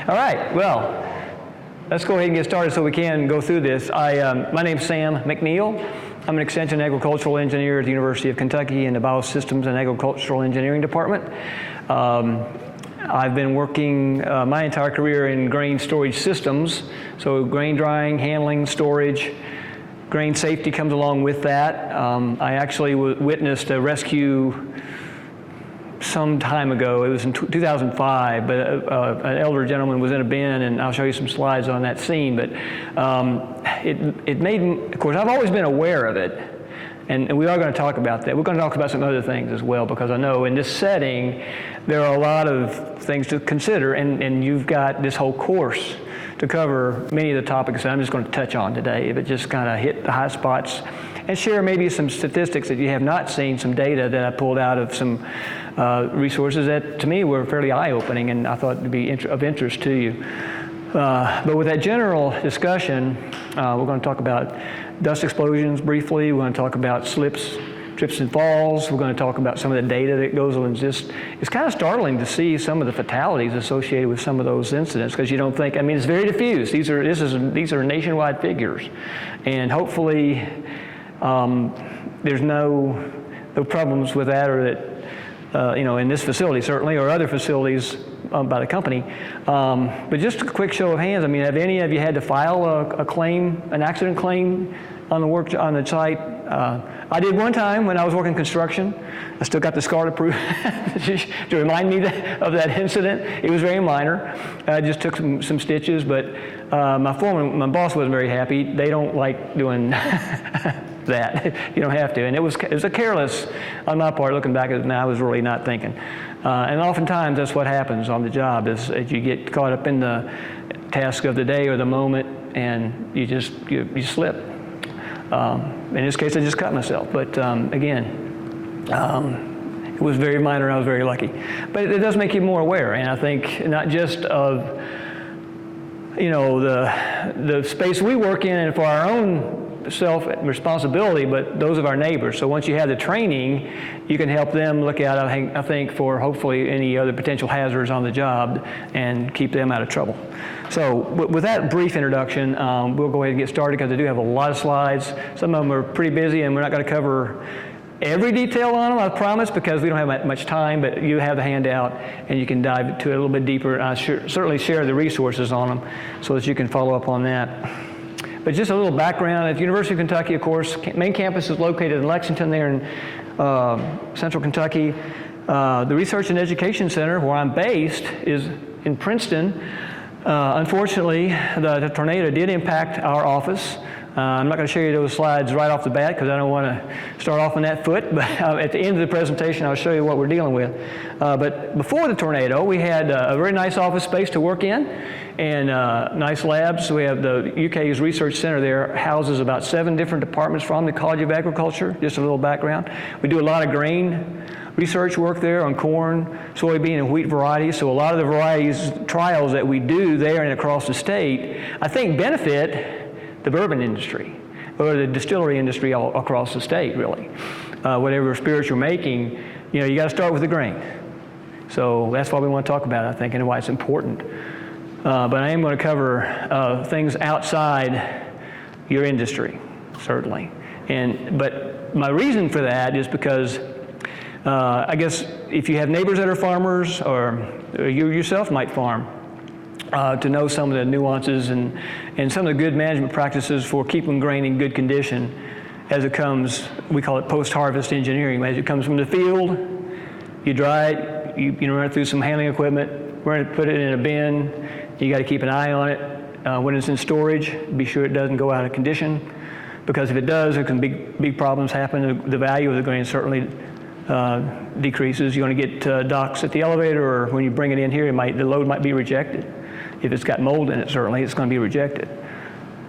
All right, well, let's go ahead and get started so we can go through this. My name's Sam McNeil. I'm an extension agricultural engineer at the University of Kentucky in the Biosystems and Agricultural Engineering Department. I've been working my entire career in grain storage systems, so grain drying, handling, storage. Grain safety comes along with that. I actually witnessed a rescue some time ago. It was in 2005, but an elder gentleman was in a bin, and I'll show you some slides on that scene. But it made, of course, I've always been aware of it, and we are going to talk about that. We're going to talk about some other things as well, because I know in this setting there are a lot of things to consider, and you've got this whole course to cover many of the topics that I'm just going to touch on today, but just kind of hit the high spots and share maybe some statistics that you have not seen, some data that I pulled out of some resources that to me were fairly eye-opening and I thought would be of interest to you. But with that general discussion, we're going to talk about dust explosions briefly. We're going to talk about slips, trips and falls. We're going to talk about some of the data that goes on. It's kind of startling to see some of the fatalities associated with some of those incidents, because you don't think, I mean, it's very diffuse. These are nationwide figures. And hopefully there's no problems with that, or that in this facility certainly, or other facilities by the company. But just a quick show of hands. I mean, have any of you had to file a claim, an accident claim on the site? I did one time when I was working construction. I still got the scar to prove to remind me of that incident. It was very minor. I just took some stitches, but my boss wasn't very happy. They don't like doing that. You don't have to. And it was a careless on my part. Looking back at it now, I was really not thinking. And oftentimes that's what happens on the job, is you get caught up in the task of the day or the moment, and you slip. In this case, I just cut myself. But again, it was very minor. I was very lucky. But it does make you more aware, and I think not just of the space we work in and for our own self-responsibility, but those of our neighbors. So once you have the training, you can help them look at, I think, for hopefully any other potential hazards on the job and keep them out of trouble. So with that brief introduction, we'll go ahead and get started, because I do have a lot of slides. Some of them are pretty busy, and we're not going to cover every detail on them, I promise, because we don't have much time, but you have the handout and you can dive into it a little bit deeper. And I'll certainly share the resources on them so that you can follow up on that. But just a little background, at the University of Kentucky, of course, main campus is located in Lexington there in central Kentucky. The Research and Education Center, where I'm based, is in Princeton. Unfortunately, the tornado did impact our office. I'm not going to show you those slides right off the bat, because I don't want to start off on that foot, but at the end of the presentation I'll show you what we're dealing with. But before the tornado, we had a very nice office space to work in, and nice labs. We have the UK's research center there, houses about 7 different departments from the College of Agriculture. Just a little background. We do a lot of grain research work there on corn, soybean, and wheat varieties. So a lot of the varieties trials that we do there and across the state, I think, benefit the bourbon industry, or the distillery industry all across the state, really. Whatever spirits you're making, you got to start with the grain. So that's why we want to talk about it, I think, and why it's important. But I am going to cover things outside your industry, certainly. But my reason for that is because I guess if you have neighbors that are farmers, or you yourself might farm, to know some of the nuances and some of the good management practices for keeping grain in good condition as it comes. We call it post-harvest engineering. As it comes from the field, you dry it, you run it through some handling equipment, put it in a bin. You got to keep an eye on it. When it's in storage, be sure it doesn't go out of condition, because if it does, there can be big problems happen. The value of the grain certainly decreases. You're going to get docks at the elevator, or when you bring it in here, the load might be rejected. If it's got mold in it, certainly it's going to be rejected.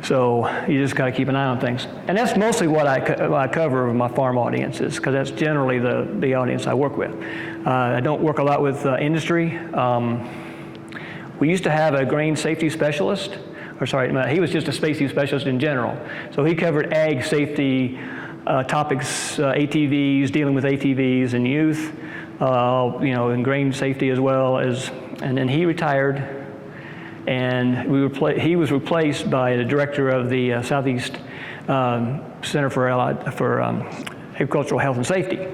So you just got to keep an eye on things. And that's mostly what I cover with my farm audiences, because that's generally the audience I work with. I don't work a lot with industry. We used to have a grain safety specialist, he was just a safety specialist in general. So he covered ag safety topics, ATVs, dealing with ATVs and youth, and grain safety as well as, and then he retired and he was replaced by the director of the Southeast Center for Agricultural Health and Safety,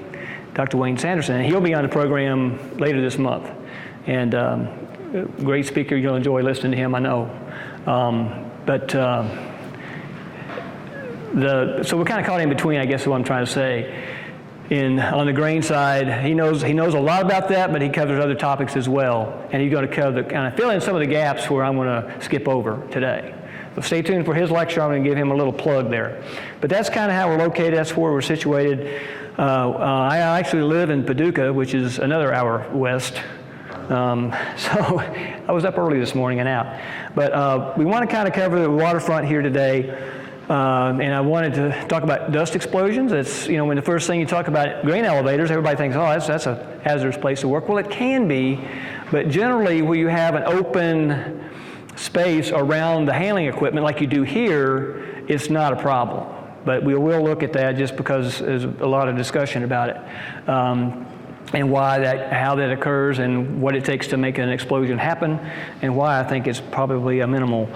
Dr. Wayne Sanderson, and he'll be on the program later this month. And great speaker, you'll enjoy listening to him, I know. So we're kind of caught in between, I guess is what I'm trying to say. On the grain side, he knows a lot about that, but he covers other topics as well. And he's going to kind of fill in some of the gaps where I'm going to skip over today. So stay tuned for his lecture. I'm going to give him a little plug there. But that's kind of how we're located. That's where we're situated. I actually live in Paducah, which is another hour west. So I was up early this morning and out. But we want to kind of cover the waterfront here today. And I wanted to talk about dust explosions. It's, when the first thing you talk about grain elevators, everybody thinks, oh, that's a hazardous place to work. Well, it can be, but generally where you have an open space around the handling equipment like you do here, it's not a problem. But we will look at that just because there's a lot of discussion about it. And how that occurs and what it takes to make an explosion happen, and why I think it's probably a minimal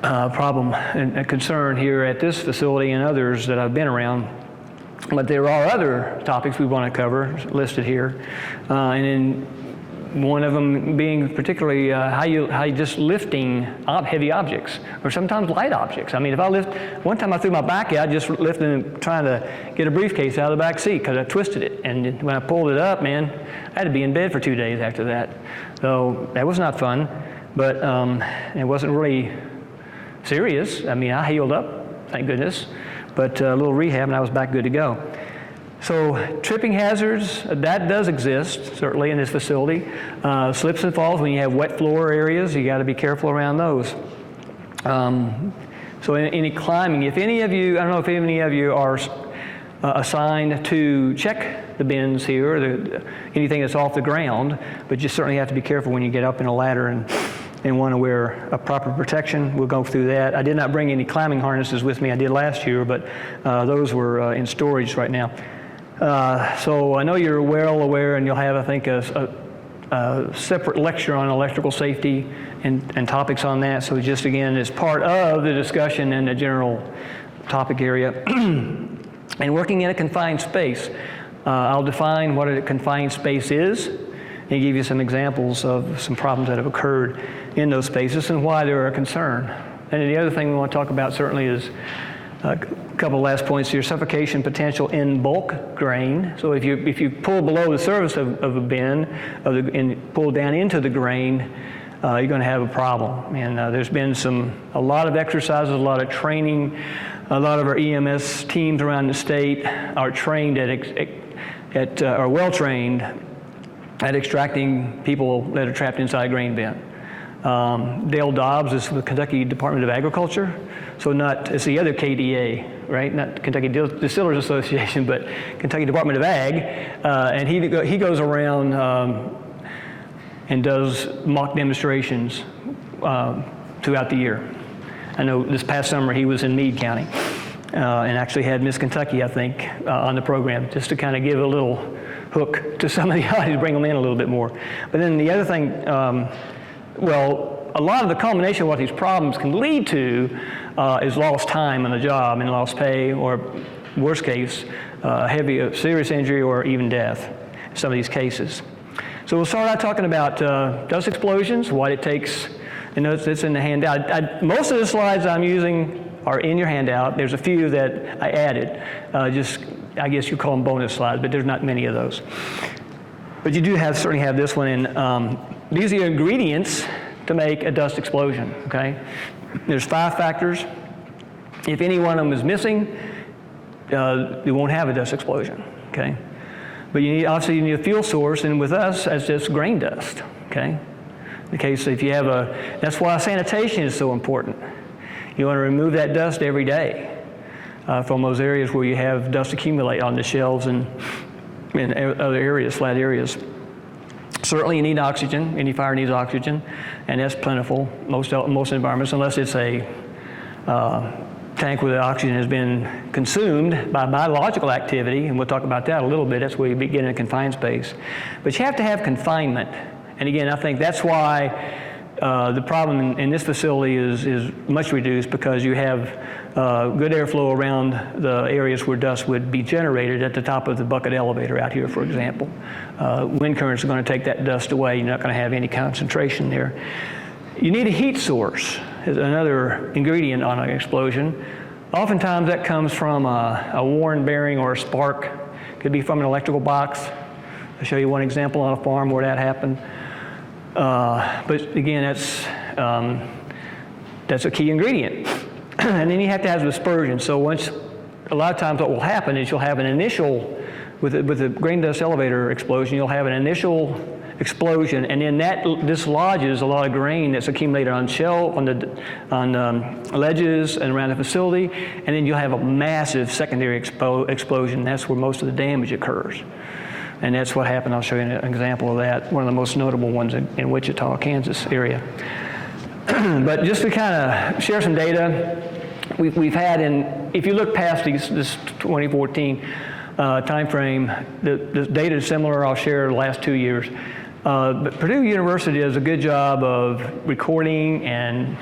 problem and a concern here at this facility and others that I've been around. But there are other topics we want to cover listed here, and then one of them being particularly how you just lifting heavy objects, or sometimes light objects. I mean, if I lift, one time I threw my back out just lifting, trying to get a briefcase out of the back seat because I twisted it, and when I pulled it up, man, I had to be in bed for 2 days after that. So that was not fun, but it wasn't really serious. I mean, I healed up, thank goodness, but a little rehab and I was back good to go. So tripping hazards, that does exist, certainly in this facility. Slips and falls, when you have wet floor areas, you got to be careful around those. So any climbing, if any of you, I don't know if any of you are assigned to check the bins here, or anything that's off the ground, but you certainly have to be careful when you get up in a ladder and want to wear a proper protection. We'll go through that. I did not bring any climbing harnesses with me. I did last year, but those were in storage right now. So I know you're well aware, and you'll have, I think, a separate lecture on electrical safety and topics on that. So just again, as part of the discussion in the general topic area. And working in a confined space. I'll define what a confined space is and give you some examples of some problems that have occurred in those spaces and why they're a concern. And then the other thing we want to talk about certainly is a couple last points here. Suffocation potential in bulk grain. So if you pull below the surface of a bin and pull down into the grain, you're going to have a problem. And there's been a lot of exercises, a lot of training. A lot of our EMS teams around the state are trained are well trained at extracting people that are trapped inside a grain bin. Dale Dobbs is from the Kentucky Department of Agriculture, so it's the other KDA, right? Not Kentucky Distillers Association, but Kentucky Department of Ag, and he goes around and does mock demonstrations throughout the year. I know this past summer he was in Meade County and actually had Miss Kentucky, I think, on the program, just to kind of give a little hook to some of the audience, bring them in a little bit more. But then the other thing, a lot of the culmination of what these problems can lead to is lost time on the job and lost pay, or worst case, serious injury or even death in some of these cases. So we'll start out talking about dust explosions, what it takes. And it's in the handout. Most of the slides I'm using are in your handout. There's a few that I added. I guess you call them bonus slides, but there's not many of those. But you do certainly have this one in. These are the ingredients to make a dust explosion, okay? There's 5 factors. If any one of them is missing, you won't have a dust explosion, okay? But you need a fuel source, and with us, that's just grain dust, okay? In the case if you have that's why sanitation is so important. You want to remove that dust every day from those areas where you have dust accumulate on the shelves and in other areas, flat areas. Certainly you need oxygen. Any fire needs oxygen, and that's plentiful most environments, unless it's a tank where the oxygen has been consumed by biological activity, and we'll talk about that a little bit. That's where you begin in a confined space. But you have to have confinement. And again, I think that's why the problem in this facility is much reduced because you have good airflow around the areas where dust would be generated at the top of the bucket elevator out here, for example. Wind currents are going to take that dust away. You're not going to have any concentration there. You need a heat source, is another ingredient on an explosion. Oftentimes that comes from a worn bearing or a spark. Could be from an electrical box. I'll show you one example on a farm where that happened. But again, that's a key ingredient. And then you have to have dispersion. So a lot of times what will happen is you'll have an initial, with the grain dust elevator explosion, you'll have an initial explosion, and then that dislodges a lot of grain that's accumulated on ledges and around the facility, and then you'll have a massive secondary explosion. That's where most of the damage occurs. And that's what happened. I'll show you an example of that, one of the most notable ones in Wichita, Kansas area. But just to kind of share some data, we've had, if you look past this 2014 time frame, the data is similar. I'll share the last 2 years. But Purdue University does a good job of recording and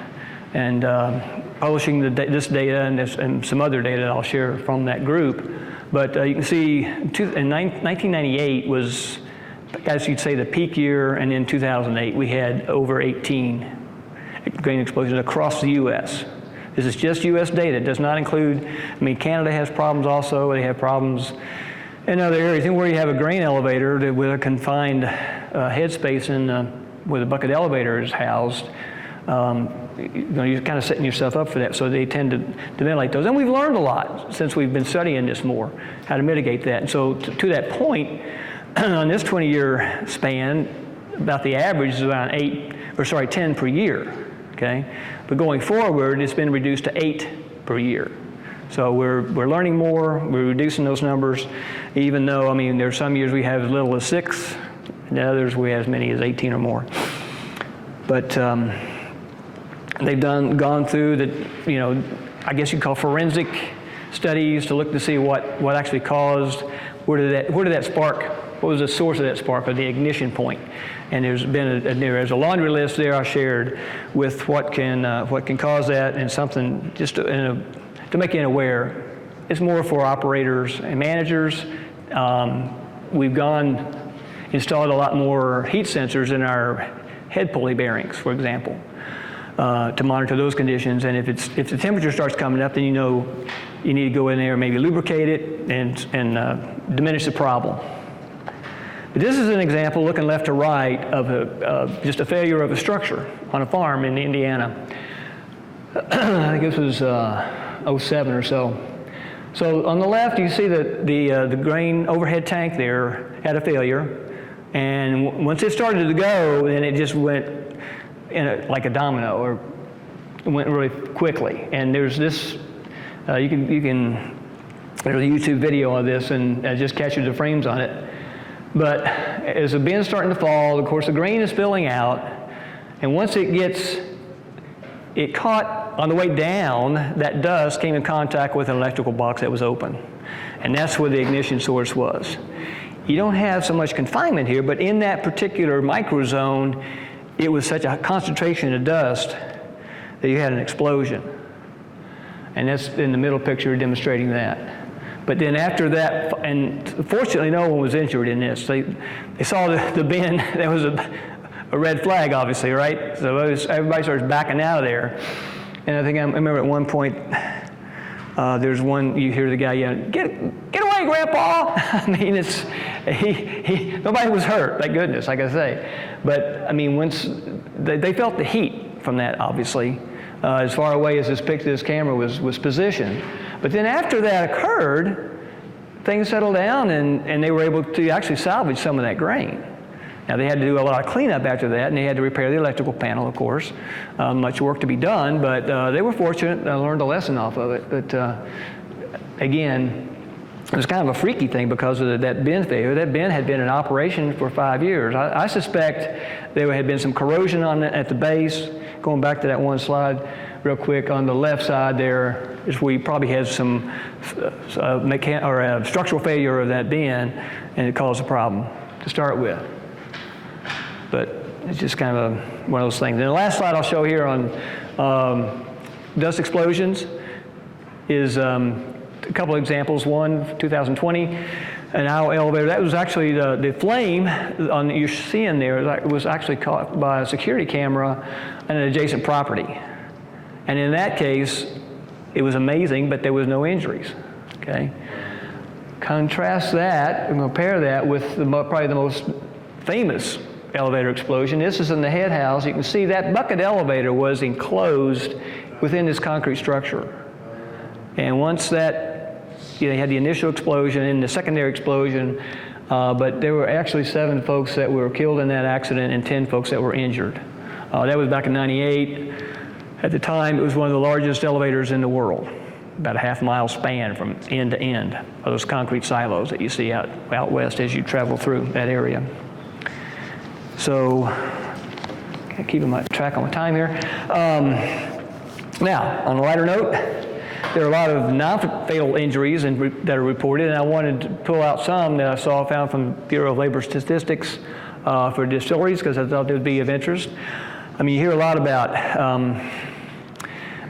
publishing this data and some other data that I'll share from that group. But you can see in 1998 was, as you'd say, the peak year, and in 2008 we had over 18 grain explosions across the U.S. This is just U.S. data. It does not include, Canada has problems also. They have problems in other areas. And where you have a grain elevator with a confined headspace where the bucket elevator is housed, you're kind of setting yourself up for that. So they tend to ventilate those. And we've learned a lot since we've been studying this more, how to mitigate that. And so to that point, on this 20-year span, about the average is around 10 per year. Okay, but going forward, it's been reduced to 8 per year. So we're learning more. We're reducing those numbers, even though there's some years we have as little as 6, and others we have as many as 18 or more. But they've gone through the, I guess you'd call forensic studies to look to see what actually caused. Where did that spark? What was the source of that spark, or the ignition point? And there's been there's a laundry list there I shared with what can cause that, and something just to make you aware. It's more for operators and managers. We've installed a lot more heat sensors in our head pulley bearings, for example, to monitor those conditions. And if the temperature starts coming up, then you need to go in there and maybe lubricate it and diminish the problem. But this is an example, looking left to right, of just a failure of a structure on a farm in Indiana. I think this was 07 or so. So on the left, you see that the grain overhead tank there had a failure, and once it started to go, then it just went like a domino, or it went really quickly. And there's this, there's a YouTube video of this, and it just catches the frames on it. But as the bin's starting to fall, of course the grain is spilling out, and once it caught on the way down, that dust came in contact with an electrical box that was open. And that's where the ignition source was. You don't have so much confinement here, but in that particular microzone, it was such a concentration of dust that you had an explosion. And that's in the middle picture demonstrating that. But then after that, and fortunately no one was injured in this. They saw the bin, there was a red flag, obviously, right? So everybody starts backing out of there. And I remember at one point, there's one, you hear the guy yelling, get away, Grandpa! Nobody was hurt, thank goodness, like I say. But once they felt the heat from that, obviously, as far away as this camera was positioned. But then after that occurred, things settled down, and they were able to actually salvage some of that grain. Now, they had to do a lot of cleanup after that, and they had to repair the electrical panel, of course. Much work to be done, but they were fortunate. I learned a lesson off of it. But again, it was kind of a freaky thing because of that bin failure. That bin had been in operation for 5 years. I suspect there had been some corrosion on it at the base. Going back to that one slide real quick, on the left side there is where you probably had some structural failure of that bin, and it caused a problem to start with. But it's just kind of one of those things. And the last slide I'll show here on dust explosions is a couple of examples. One, 2020, an aisle elevator. That was actually the flame you're seeing there was actually caught by a security camera on an adjacent property. And in that case, it was amazing, but there was no injuries. Okay. Contrast that and compare that with probably the most famous elevator explosion. This is in the head house. You can see that bucket elevator was enclosed within this concrete structure. And once that, they had the initial explosion and the secondary explosion, but there were actually 7 folks that were killed in that accident and 10 folks that were injured. That was back in '98. At the time, it was one of the largest elevators in the world, about a half-mile span from end to end of those concrete silos that you see out west as you travel through that area. So, keeping my track on my time here. Now, on a lighter note, there are a lot of non-fatal injuries that are reported, and I wanted to pull out some that I found from Bureau of Labor Statistics for distilleries, because I thought they would be of interest. I mean, you hear a lot about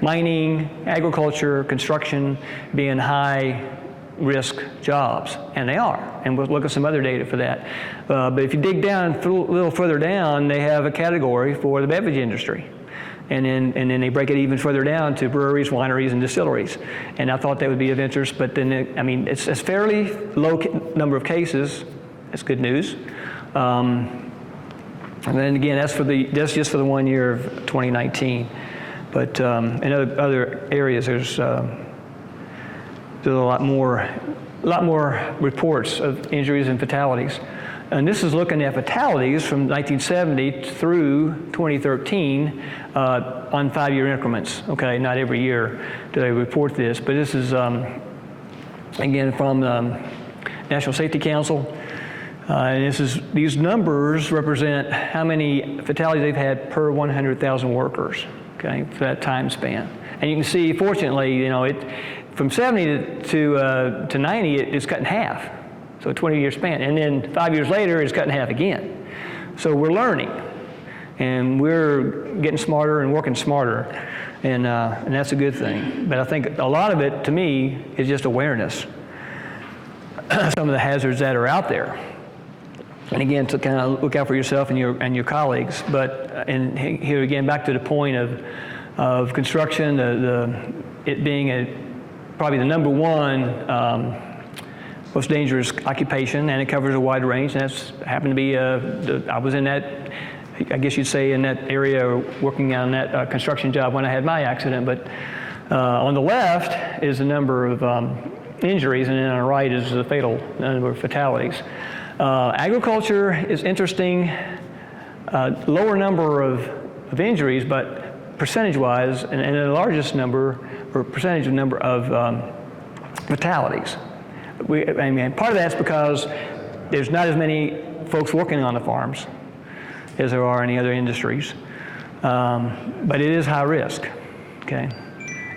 mining, agriculture, construction being high-risk jobs, and they are. And we'll look at some other data for that. But if you dig down a little further down, they have a category for the beverage industry. And then they break it even further down to breweries, wineries, and distilleries. And I thought that would be of interest, but then, it's a fairly low number of cases. That's good news. And then again, that's just for the 1 year of 2019. But in other areas, there's a lot more reports of injuries and fatalities. And this is looking at fatalities from 1970 through 2013 on 5-year increments. Okay, not every year do they report this, but this is again from the National Safety Council. And these numbers represent how many fatalities they've had per 100,000 workers. Okay, for that time span. And you can see, fortunately, from 70 to 90, it's cut in half. So a 20-year span. And then 5 years later, it's cut in half again. So we're learning. And we're getting smarter and working smarter. And that's a good thing. But I think a lot of it, to me, is just awareness. Some of the hazards that are out there. And again, to kind of look out for yourself and your colleagues. But and here again, back to the point of construction, it being probably the number one most dangerous occupation, and it covers a wide range. And that's happened to be I was in that, I guess you'd say, in that area working on that construction job when I had my accident. But on the left is the number of injuries, and then on the right is the fatal number of fatalities. Agriculture is interesting, lower number of injuries, but percentage-wise, and the largest number, or percentage of number of fatalities. Part of that's because there's not as many folks working on the farms as there are in the other industries, but it is high risk, okay?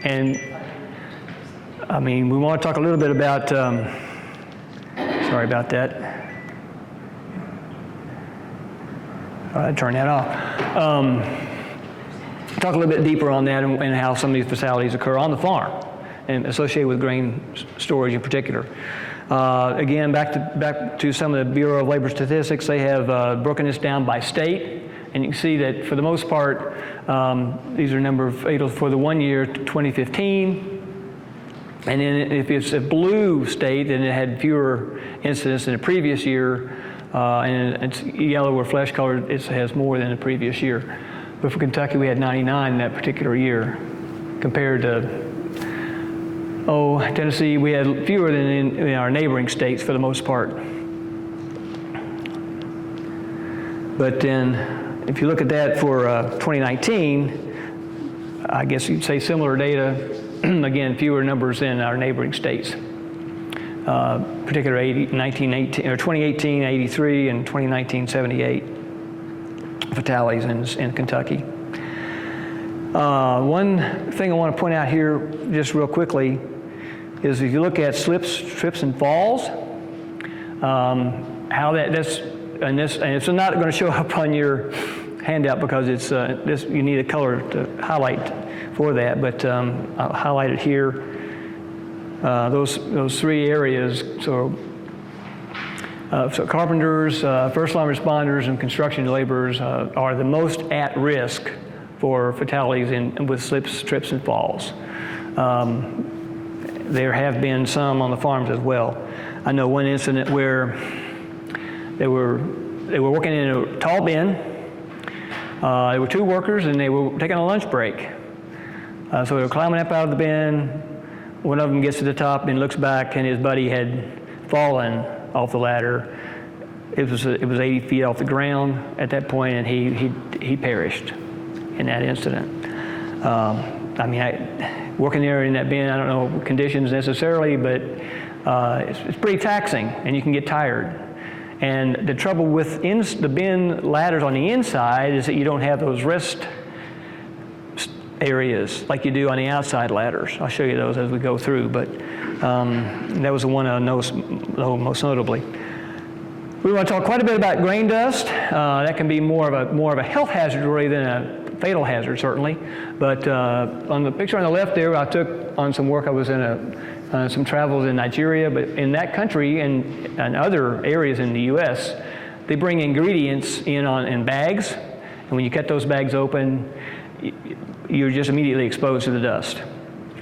And, we want to talk a little bit about, sorry about that. Turn that off. Talk a little bit deeper on that and how some of these fatalities occur on the farm and associated with grain storage in particular. Again, back to some of the Bureau of Labor Statistics, they have broken this down by state, and you can see that for the most part, these are number of fatals for the 1 year, 2015. And then if it's a blue state, then it had fewer incidents than the previous year. And it's yellow or flesh colored, it has more than the previous year. But for Kentucky, we had 99 in that particular year, compared to, Tennessee, we had fewer than in our neighboring states for the most part. But then, if you look at that for 2019, I guess you'd say similar data, again, fewer numbers in our neighboring states. Particularly 2018, 83, and 2019, 78 fatalities in Kentucky. One thing I want to point out here, just real quickly, is if you look at slips, trips, and falls, how and it's not going to show up on your handout because it's you need a color to highlight for that, but I'll highlight it here. Those three areas, so carpenters, first line responders, and construction laborers are the most at risk for fatalities with slips, trips, and falls. There have been some on the farms as well. I know one incident where they were working in a tall bin. There were two workers and they were taking a lunch break. So they were climbing up out of the bin. One of them gets to the top and looks back, and his buddy had fallen off the ladder. It was 80 feet off the ground at that point, and he perished in that incident. Working there in that bin, I don't know conditions necessarily, but it's pretty taxing, and you can get tired. And the trouble with the bin ladders on the inside is that you don't have those rest areas like you do on the outside ladders. I'll show you those as we go through, but that was the one I noticed most notably. We want to talk quite a bit about grain dust. That can be more of a health hazard really than a fatal hazard, certainly. But on the picture on the left there, I took on some work. I was in some travels in Nigeria, but in that country and other areas in the U.S., they bring ingredients in bags, and when you cut those bags open, you're just immediately exposed to the dust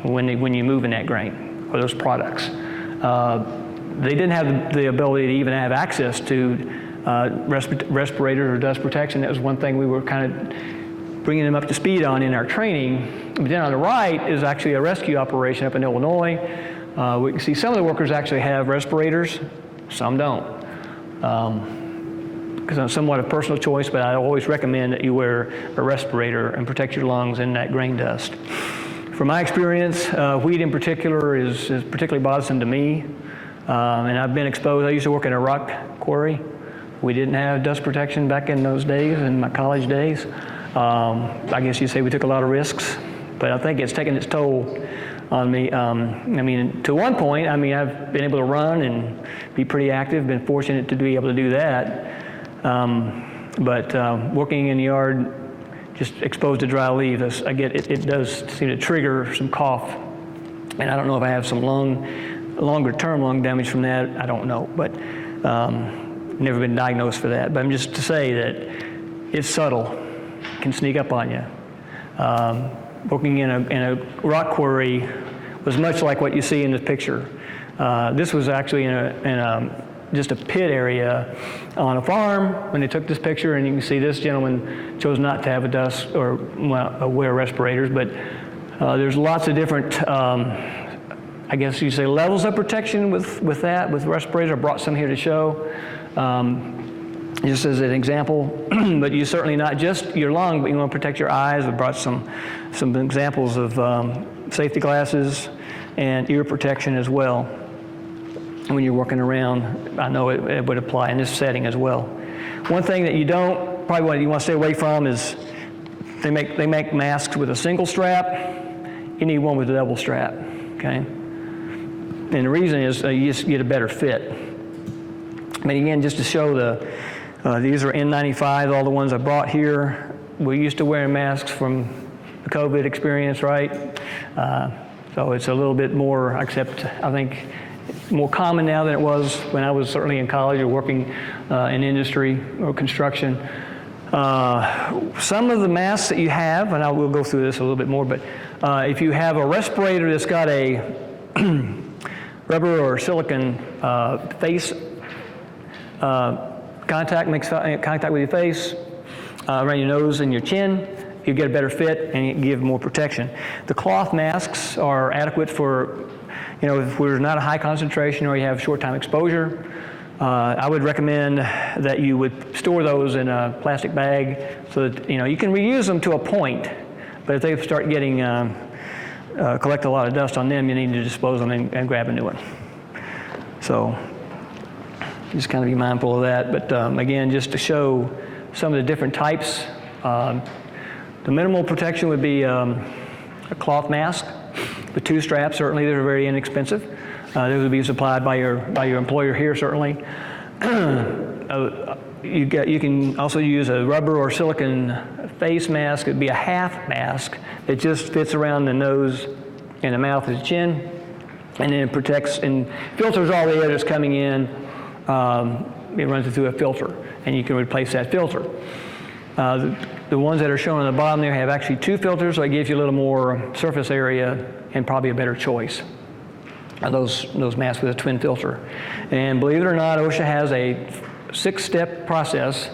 when you move in that grain or those products. They didn't have the ability to even have access to respirators or dust protection. That was one thing we were kind of bringing them up to speed on in our training. But then on the right is actually a rescue operation up in Illinois. We can see some of the workers actually have respirators, some don't. Because it's somewhat a personal choice, but I always recommend that you wear a respirator and protect your lungs in that grain dust. From my experience, wheat in particular is particularly bothersome to me. And I've been exposed. I used to work in a rock quarry. We didn't have dust protection back in those days, in my college days. I guess you'd say we took a lot of risks, but I think it's taken its toll on me. To one point, I've been able to run and be pretty active, been fortunate to be able to do that. But working in the yard, just exposed to dry leaves, it does seem to trigger some cough. And I don't know if I have some longer-term lung damage from that. I don't know, but never been diagnosed for that. But I'm just to say that it's subtle, can sneak up on you. Working in a rock quarry was much like what you see in this picture. This was actually in just a pit area on a farm when they took this picture, and you can see this gentleman chose not to have a dust or wear respirators, but there's lots of different, I guess you say, levels of protection with respirators. I brought some here to show. Just as an example, but you certainly not just your lung, but you want to protect your eyes. I brought some examples of safety glasses and ear protection as well. When you're working around, I know it would apply in this setting as well. One thing that you want to stay away from is they make masks with a single strap. You need one with a double strap, okay? And the reason is you just get a better fit. Again, just to show these are N95, all the ones I brought here. We're used to wearing masks from the COVID experience, right? So it's a little bit more, except I think, more common now than it was when I was certainly in college or working in industry or construction. Some of the masks that you have, and I will go through this a little bit more, but if you have a respirator that's got a rubber or silicone face makes contact with your face, around your nose and your chin, you get a better fit and you give more protection. The cloth masks are adequate for, if there's not a high concentration or you have short time exposure. I would recommend that you would store those in a plastic bag so that, you can reuse them to a point, but if they start getting, collect a lot of dust on them, you need to dispose them and grab a new one. So just kind of be mindful of that. But again, just to show some of the different types, the minimal protection would be a cloth mask with 2 straps. Certainly, they're very inexpensive. Those would be supplied by your employer here, certainly. you can also use a rubber or silicone face mask. It'd be a half mask that just fits around the nose and the mouth and the chin, and then it protects and filters all the air that's coming in. It runs it through a filter, and you can replace that filter. The ones that are shown on the bottom there have actually 2 filters, so it gives you a little more surface area and probably a better choice. Those masks with a twin filter. And believe it or not, OSHA has a 6-step process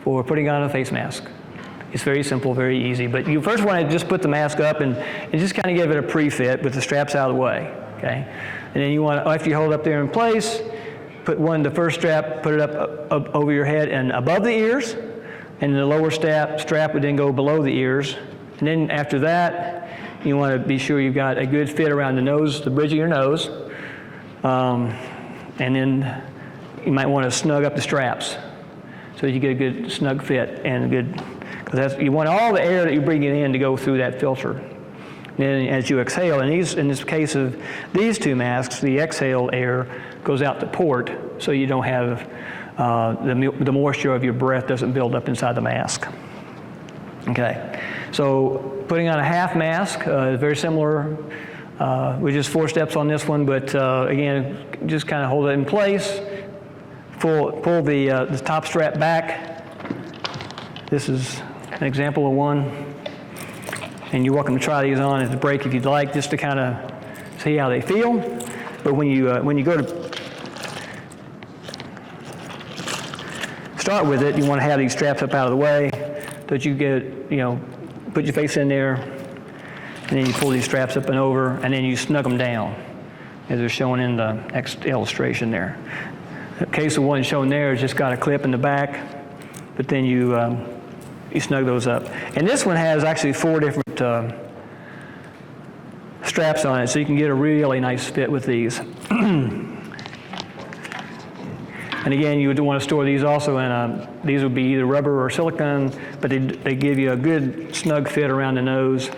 for putting on a face mask. It's very simple, very easy. But you first want to just put the mask up and just kind of give it a pre-fit with the straps out of the way, okay? And then you want to, after you hold it up there in place, put the first strap, put it up over your head and above the ears, and the lower strap would then go below the ears. And then after that, you want to be sure you've got a good fit around the nose, the bridge of your nose. And then you might want to snug up the straps so that you get a good snug fit and a good, because you want all the air that you're bringing in to go through that filter. And then as you exhale, in this case of these 2 masks, the exhale air goes out the port so you don't have the moisture of your breath doesn't build up inside the mask. Okay, so putting on a half mask is very similar. We're just 4 steps on this one, but again, just kind of hold it in place. Pull the top strap back. This is an example of one. And you're welcome to try these on at the break if you'd like, just to kind of see how they feel. But when you go to start with it, you want to have these straps up out of the way so that you get, put your face in there, and then you pull these straps up and over, and then you snug them down, as they're shown in the next illustration there. The case of one shown there has just got a clip in the back, but then you snug those up. And this one has actually 4 different straps on it, so you can get a really nice fit with these. And again, you would want to store these also in these would be either rubber or silicone, but they give you a good snug fit around the nose,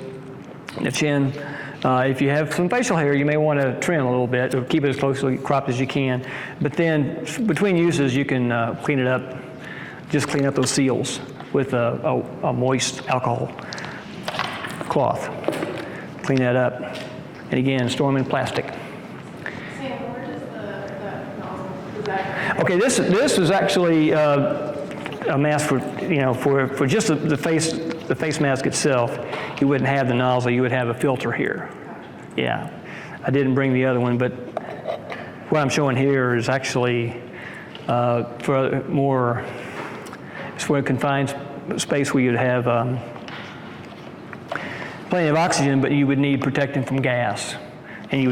the chin. If you have some facial hair, you may want to trim a little bit or keep it as closely cropped as you can. But then between uses, you can clean it up, just clean up those seals with a moist alcohol cloth. Clean that up. And again, store them in plastic. Okay, this is actually a mask for just the face mask itself. You wouldn't have the nozzle, you would have a filter here. Yeah, I didn't bring the other one, but what I'm showing here is actually for more, it's for a confined space where you'd have plenty of oxygen, but you would need protection from gas. And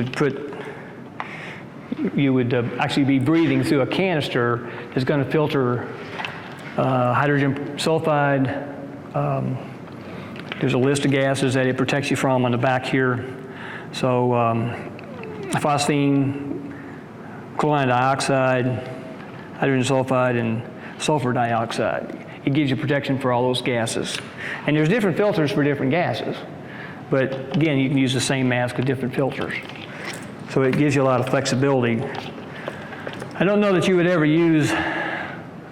you would actually be breathing through a canister that's going to filter hydrogen sulfide. There's a list of gases that it protects you from on the back here. So phosphine, chlorine dioxide, hydrogen sulfide, and sulfur dioxide. It gives you protection for all those gases. And there's different filters for different gases. But again, you can use the same mask with different filters. So it gives you a lot of flexibility. I don't know that you would ever use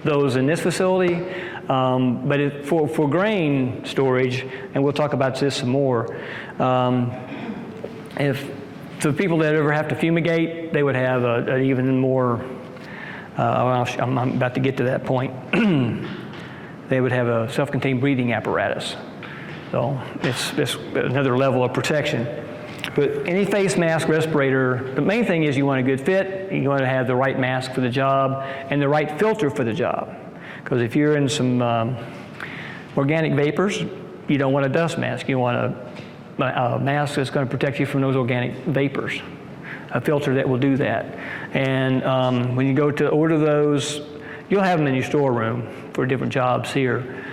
those in this facility, but for grain storage, and we'll talk about this some more, if the people that ever have to fumigate, they would have an even more, I'm about to get to that point, they would have a self-contained breathing apparatus. So it's another level of protection. But any face mask, respirator, the main thing is you want a good fit, you want to have the right mask for the job, and the right filter for the job. Because if you're in some organic vapors, you don't want a dust mask. You want a mask that's going to protect you from those organic vapors, a filter that will do that. And when you go to order those, you'll have them in your storeroom for different jobs here,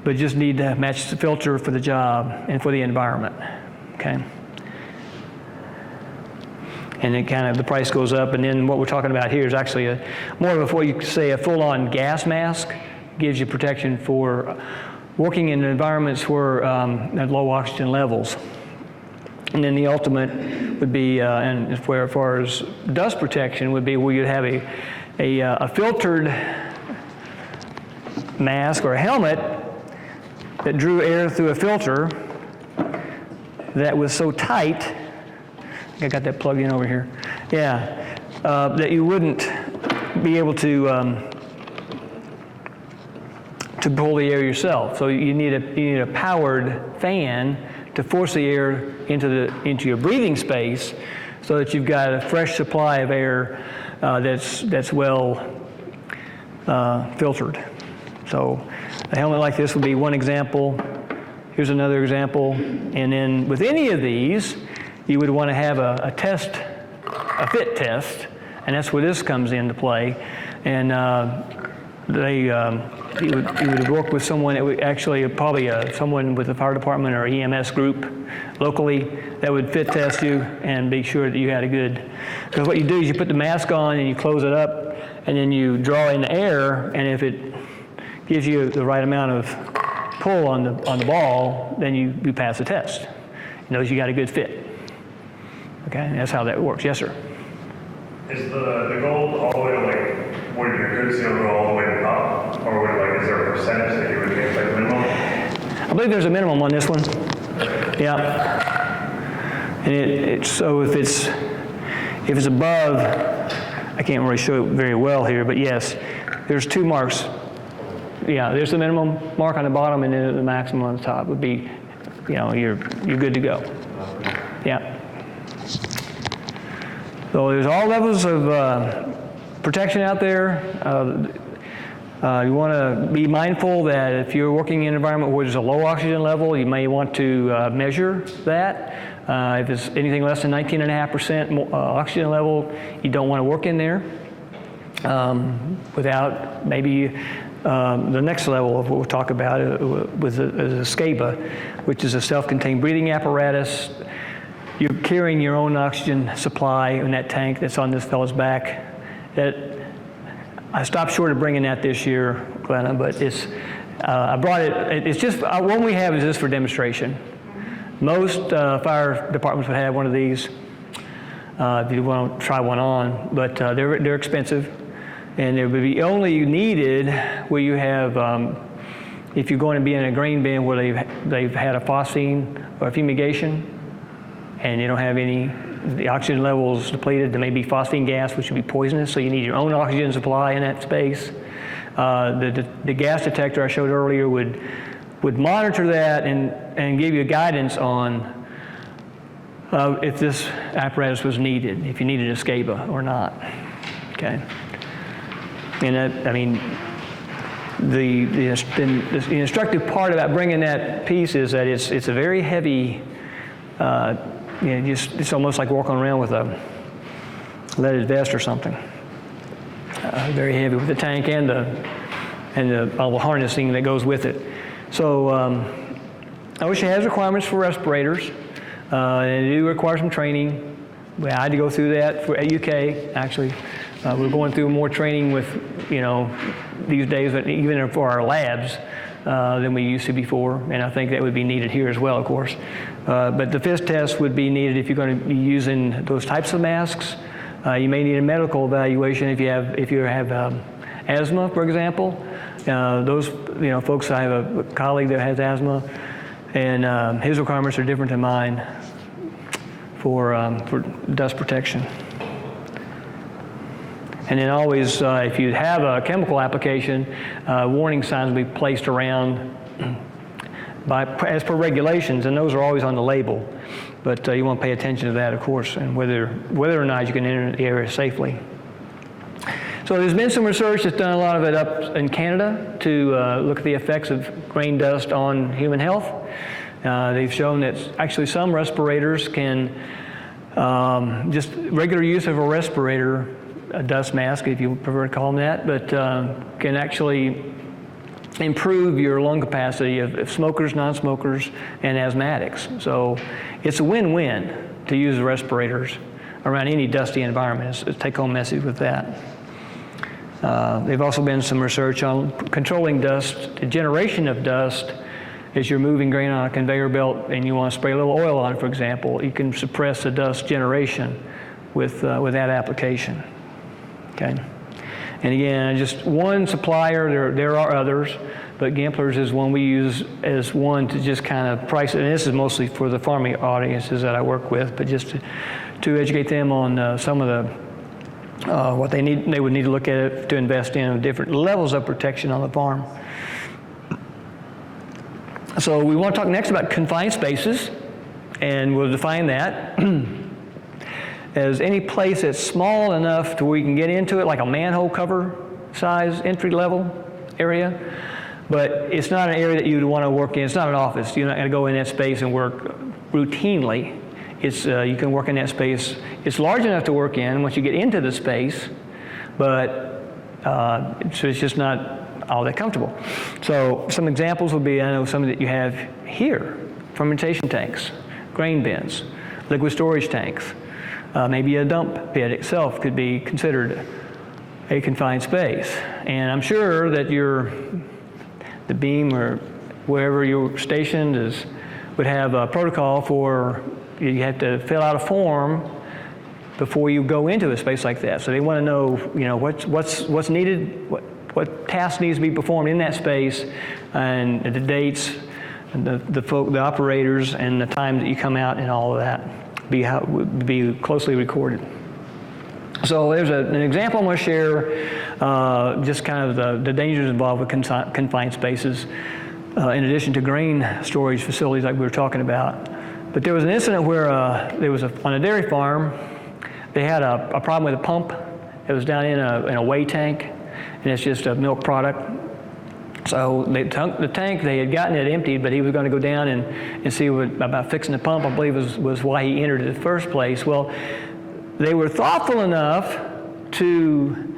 but just need to match the filter for the job and for the environment, okay? And then kind of the price goes up, and then what we're talking about here is actually more of what you could say a full-on gas mask. Gives you protection for working in environments where at low oxygen levels. And then the ultimate would be, and where as far as dust protection would be where you'd have a filtered mask or a helmet that drew air through a filter that was so tight, I got that plugged in over here, yeah, that you wouldn't be able to pull the air yourself. So you need a powered fan to force the air into your breathing space, so that you've got a fresh supply of air that's well filtered. So a helmet like this would be one example. Here's another example. And then with any of these, you would want to have a fit test, and that's where this comes into play. And you would work with someone that would actually probably someone with the fire department or EMS group locally that would fit test you and be sure that you had a good, because what you do is you put the mask on and you close it up and then you draw in the air, and if it gives you the right amount of pull on the ball, then you pass the test. It knows you got a good fit. Okay, and that's how that works. Yes, sir. Is the goal all the way to would your good seal go all the way to the top? Or is there a percentage that you would make minimum? I believe there's a minimum on this one. Yeah. And so if it's above, I can't really show it very well here, but yes, there's 2 marks. Yeah, there's the minimum mark on the bottom, and then the maximum on the top would be, you're good to go. Yeah. So there's all levels of protection out there. You want to be mindful that if you're working in an environment where there's a low oxygen level, you may want to measure that. If it's anything less than 19.5% oxygen level, you don't want to work in there without maybe the next level of what we'll talk about is a SCABA, which is a self-contained breathing apparatus. You're carrying your own oxygen supply in that tank that's on this fellow's back. That I stopped short of bringing that this year, Glenna, but I brought it. It's just one we have is just for demonstration. Most fire departments would have one of these if you want to try one on, but they're expensive, and they would be only needed where you have if you're going to be in a grain bin where they've had a phosphine or a fumigation, and you don't have the oxygen levels depleted. There may be phosphine gas, which would be poisonous, so you need your own oxygen supply in that space. The gas detector I showed earlier would monitor that and give you guidance on if this apparatus was needed, if you needed a SCABA or not. Okay. And the instructive part about bringing that piece is that it's a very heavy. It's almost like walking around with a leaded vest or something. Very heavy with the tank and all the harnessing that goes with it. So OSHA has requirements for respirators. They do require some training. I had to go through that at UK, actually. We're going through more training with, these days, even for our labs, than we used to before, and I think that would be needed here as well, of course. But the FIS test would be needed if you're going to be using those types of masks. You may need a medical evaluation if you have asthma, for example. Those folks, I have a colleague that has asthma, and his requirements are different than mine for dust protection. And then always, if you have a chemical application, warning signs will be placed around as per regulations, and those are always on the label. But you want to pay attention to that, of course, and whether or not you can enter the area safely. So there's been some research that's done a lot of it up in Canada to look at the effects of grain dust on human health. They've shown that actually some respirators can, just regular use of a respirator, a dust mask, if you prefer to call them that, but can actually improve your lung capacity of smokers, non-smokers, and asthmatics. So it's a win-win to use the respirators around any dusty environment. It's a take-home message with that. There've also been some research on controlling dust, the generation of dust. As you're moving grain on a conveyor belt and you want to spray a little oil on it, for example, you can suppress the dust generation with that application. Okay, And again, just one supplier, there are others, but Gimpler's is one we use as one to just kind of price it. And this is mostly for the farming audiences that I work with, but just to educate them on some of the what they would need to look at it to invest in different levels of protection on the farm. So we want to talk next about confined spaces, and we'll define that as any place that's small enough to where you can get into it, like a manhole cover size entry level area, but it's not an area that you'd want to work in. It's not an office. You're not going to go in that space and work routinely. It's you can work in that space. It's large enough to work in once you get into the space, but so it's just not all that comfortable. So some examples would be, I know some that you have here: fermentation tanks, grain bins, liquid storage tanks. Maybe a dump pit itself could be considered a confined space. And I'm sure that the beam or wherever you're stationed would have a protocol for, you have to fill out a form before you go into a space like that. So they want to know, what's needed, what task needs to be performed in that space, and the dates, and the operators, and the time that you come out, and all of that be closely recorded. So there's an example I'm going to share, just kind of the dangers involved with confined spaces, in addition to grain storage facilities like we were talking about. But there was an incident where on a dairy farm, they had a problem with a pump. It was down in a whey tank, and it's just a milk product. So the tank, they had gotten it emptied, but he was going to go down and see about fixing the pump, I believe was why he entered it in the first place. Well, they were thoughtful enough to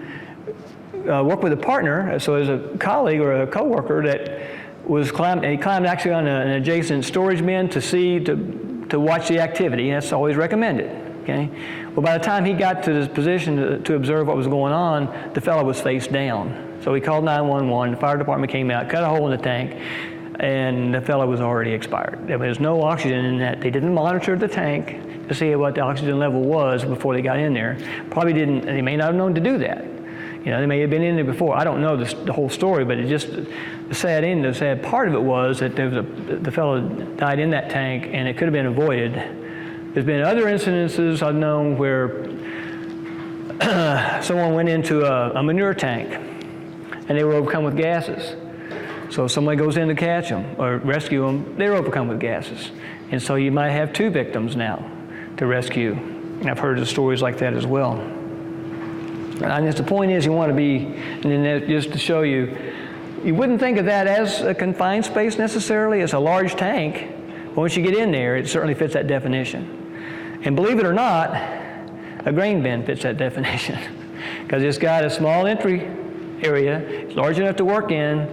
work with a partner, so as a colleague or a coworker that he climbed actually on an adjacent storage bin to watch the activity, and that's always recommended. Okay. Well, by the time he got to this position to observe what was going on, the fellow was face down. So he called 911, the fire department came out, cut a hole in the tank, and the fellow was already expired. There was no oxygen in that. They didn't monitor the tank to see what the oxygen level was before they got in there. They may not have known to do that. They may have been in there before. I don't know the whole story, but the sad part of it was that the fellow died in that tank, and it could have been avoided. There's been other incidences I've known where someone went into a manure tank, and they were overcome with gases. So if somebody goes in to catch them or rescue them, they're overcome with gases. And so you might have 2 victims now to rescue. And I've heard of stories like that as well. And just the point is, you want to be, and then just to show you, you wouldn't think of that as a confined space necessarily. It's a large tank. But once you get in there, it certainly fits that definition. And believe it or not, a grain bin fits that definition because it's got a small entry area. It's large enough to work in,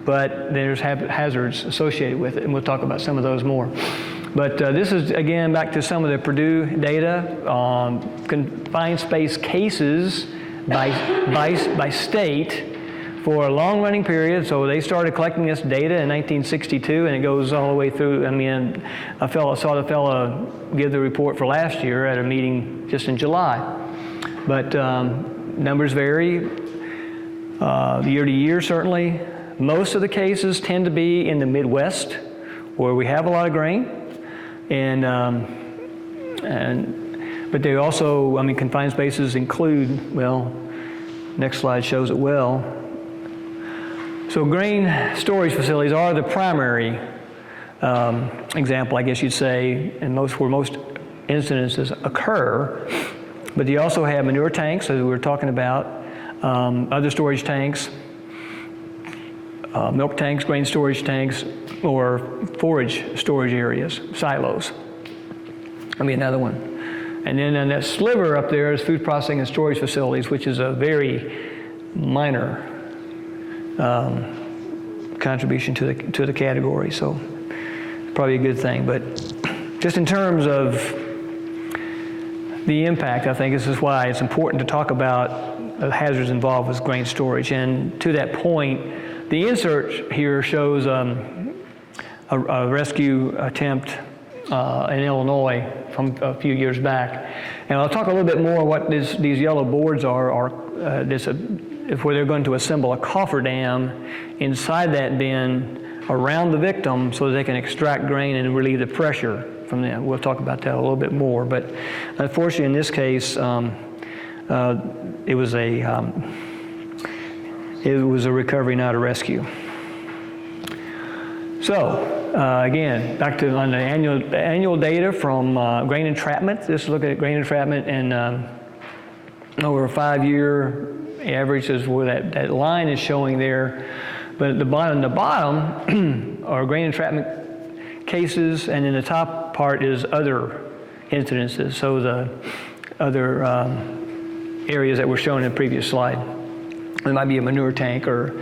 but there's hazards associated with it, and we'll talk about some of those more. But this is, again, back to some of the Purdue data on confined space cases by state for a long-running period. So they started collecting this data in 1962, and it goes all the way through. I mean, I saw the fellow give the report for last year at a meeting just in July. But numbers vary year to year, certainly. Most of the cases tend to be in the Midwest, where we have a lot of grain. But they also, confined spaces include, next slide shows it well. So grain storage facilities are the primary example, I guess you'd say, and where most incidences occur. But you also have manure tanks, as we were talking about, other storage tanks, milk tanks, grain storage tanks, or forage storage areas, silos. Another one. And then on that sliver up there is food processing and storage facilities, which is a very minor contribution to the category. So probably a good thing. But just in terms of the impact, I think this is why it's important to talk about the hazards involved with grain storage. And to that point, the insert here shows a rescue attempt in Illinois from a few years back. And I'll talk a little bit more what these yellow boards are. This where they're going to assemble a cofferdam inside that bin around the victim so they can extract grain and relieve the pressure from them. We'll talk about that a little bit more, but unfortunately in this case, it was a recovery, not a rescue. So, again, back to on the annual data from grain entrapment. This is looking at grain entrapment and over a 5-year average is where that line is showing there. But at the bottom are grain entrapment cases, and in the top part is other incidences. So the other areas that were shown in the previous slide. It might be a manure tank or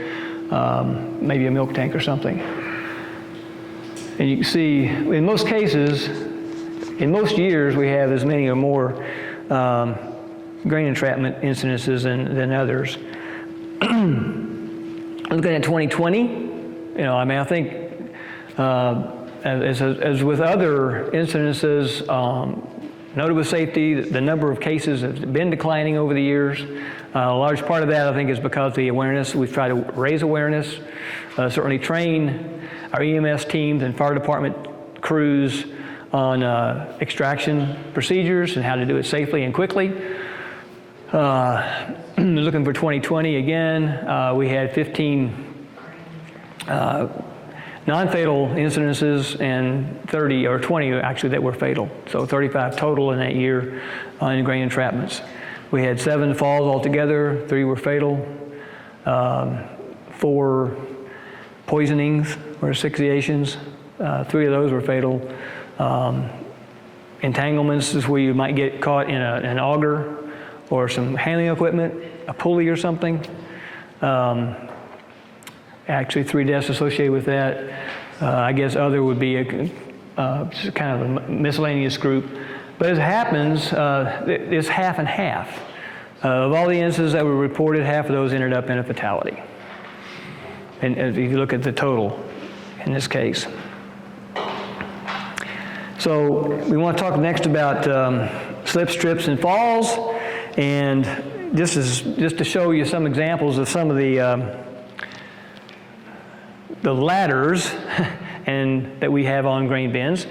maybe a milk tank or something. And you can see, in most cases, in most years, we have as many or more grain entrapment incidences than others. Looking at 2020, I think as with other incidences, noted with safety, the number of cases has been declining over the years. A large part of that, I think, is because of the awareness. We've tried to raise awareness, certainly train our EMS teams and fire department crews on extraction procedures and how to do it safely and quickly. Looking for 2020 again, we had 15 non-fatal incidences and 30 or 20 actually that were fatal. So 35 total in that year in grain entrapments. We had 7 falls altogether, 3 were fatal, 4 poisonings or asphyxiations, 3 of those were fatal. Entanglements is where you might get caught in an auger or some handling equipment, a pulley or something. Actually 3 deaths associated with that. I guess other would be just kind of a miscellaneous group. But as it happens, it's half and half. Of all the incidents that were reported, half of those ended up in a fatality. And if you look at the total in this case. So we want to talk next about slips, trips, and falls. And this is just to show you some examples of some of the ladders and that we have on grain bins.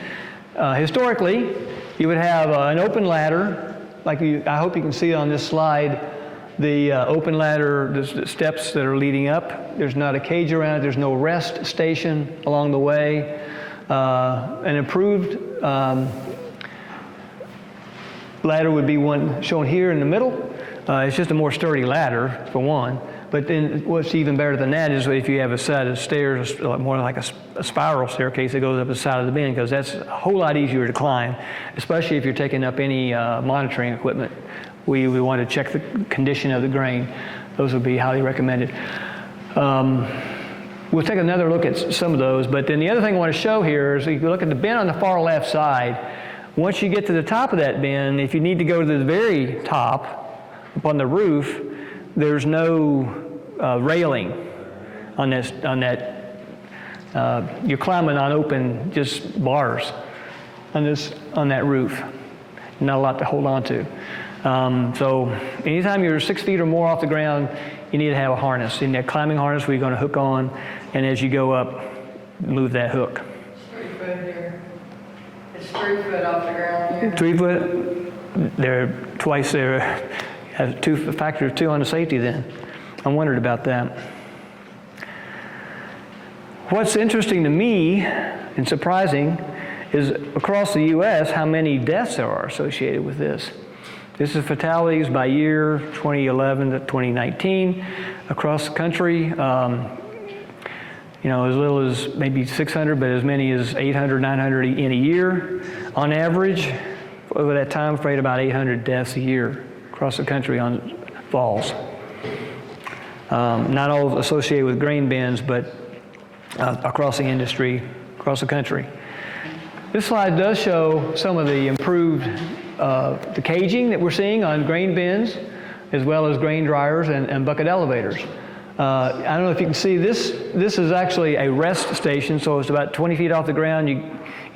Historically, you would have an open ladder, like I hope you can see on this slide, the open ladder, the steps that are leading up. There's not a cage around it. There's no rest station along the way. An improved ladder would be one shown here in the middle. It's just a more sturdy ladder, for one. But then what's even better than that is if you have a set of stairs, more like a spiral staircase that goes up the side of the bin, because that's a whole lot easier to climb, especially if you're taking up any monitoring equipment. We want to check the condition of the grain. Those would be highly recommended. We'll take another look at some of those, but then the other thing I want to show here is if you look at the bin on the far left side, once you get to the top of that bin, if you need to go to the very top, up on the roof, there's no railing on that. You're climbing on open, just bars on that roof. Not a lot to hold on to. So anytime you're 6 feet or more off the ground, you need to have a harness. You need a climbing harness where you're going to hook on, and as you go up, move that hook. 3 foot here. It's 3 foot off the ground here. 3 foot. They're twice there. Has a factor of 2 on the safety then. I wondered about that. What's interesting to me and surprising is across the U.S. how many deaths there are associated with this. This is fatalities by year, 2011 to 2019, across the country. As little as maybe 600, but as many as 800, 900 in a year. On average, over that time frame, about 800 deaths a year across the country on falls. Not all associated with grain bins, but across the industry, across the country. This slide does show some of the improved the caging that we're seeing on grain bins, as well as grain dryers and bucket elevators. I don't know if you can see this. This is actually a rest station, so it's about 20 feet off the ground. You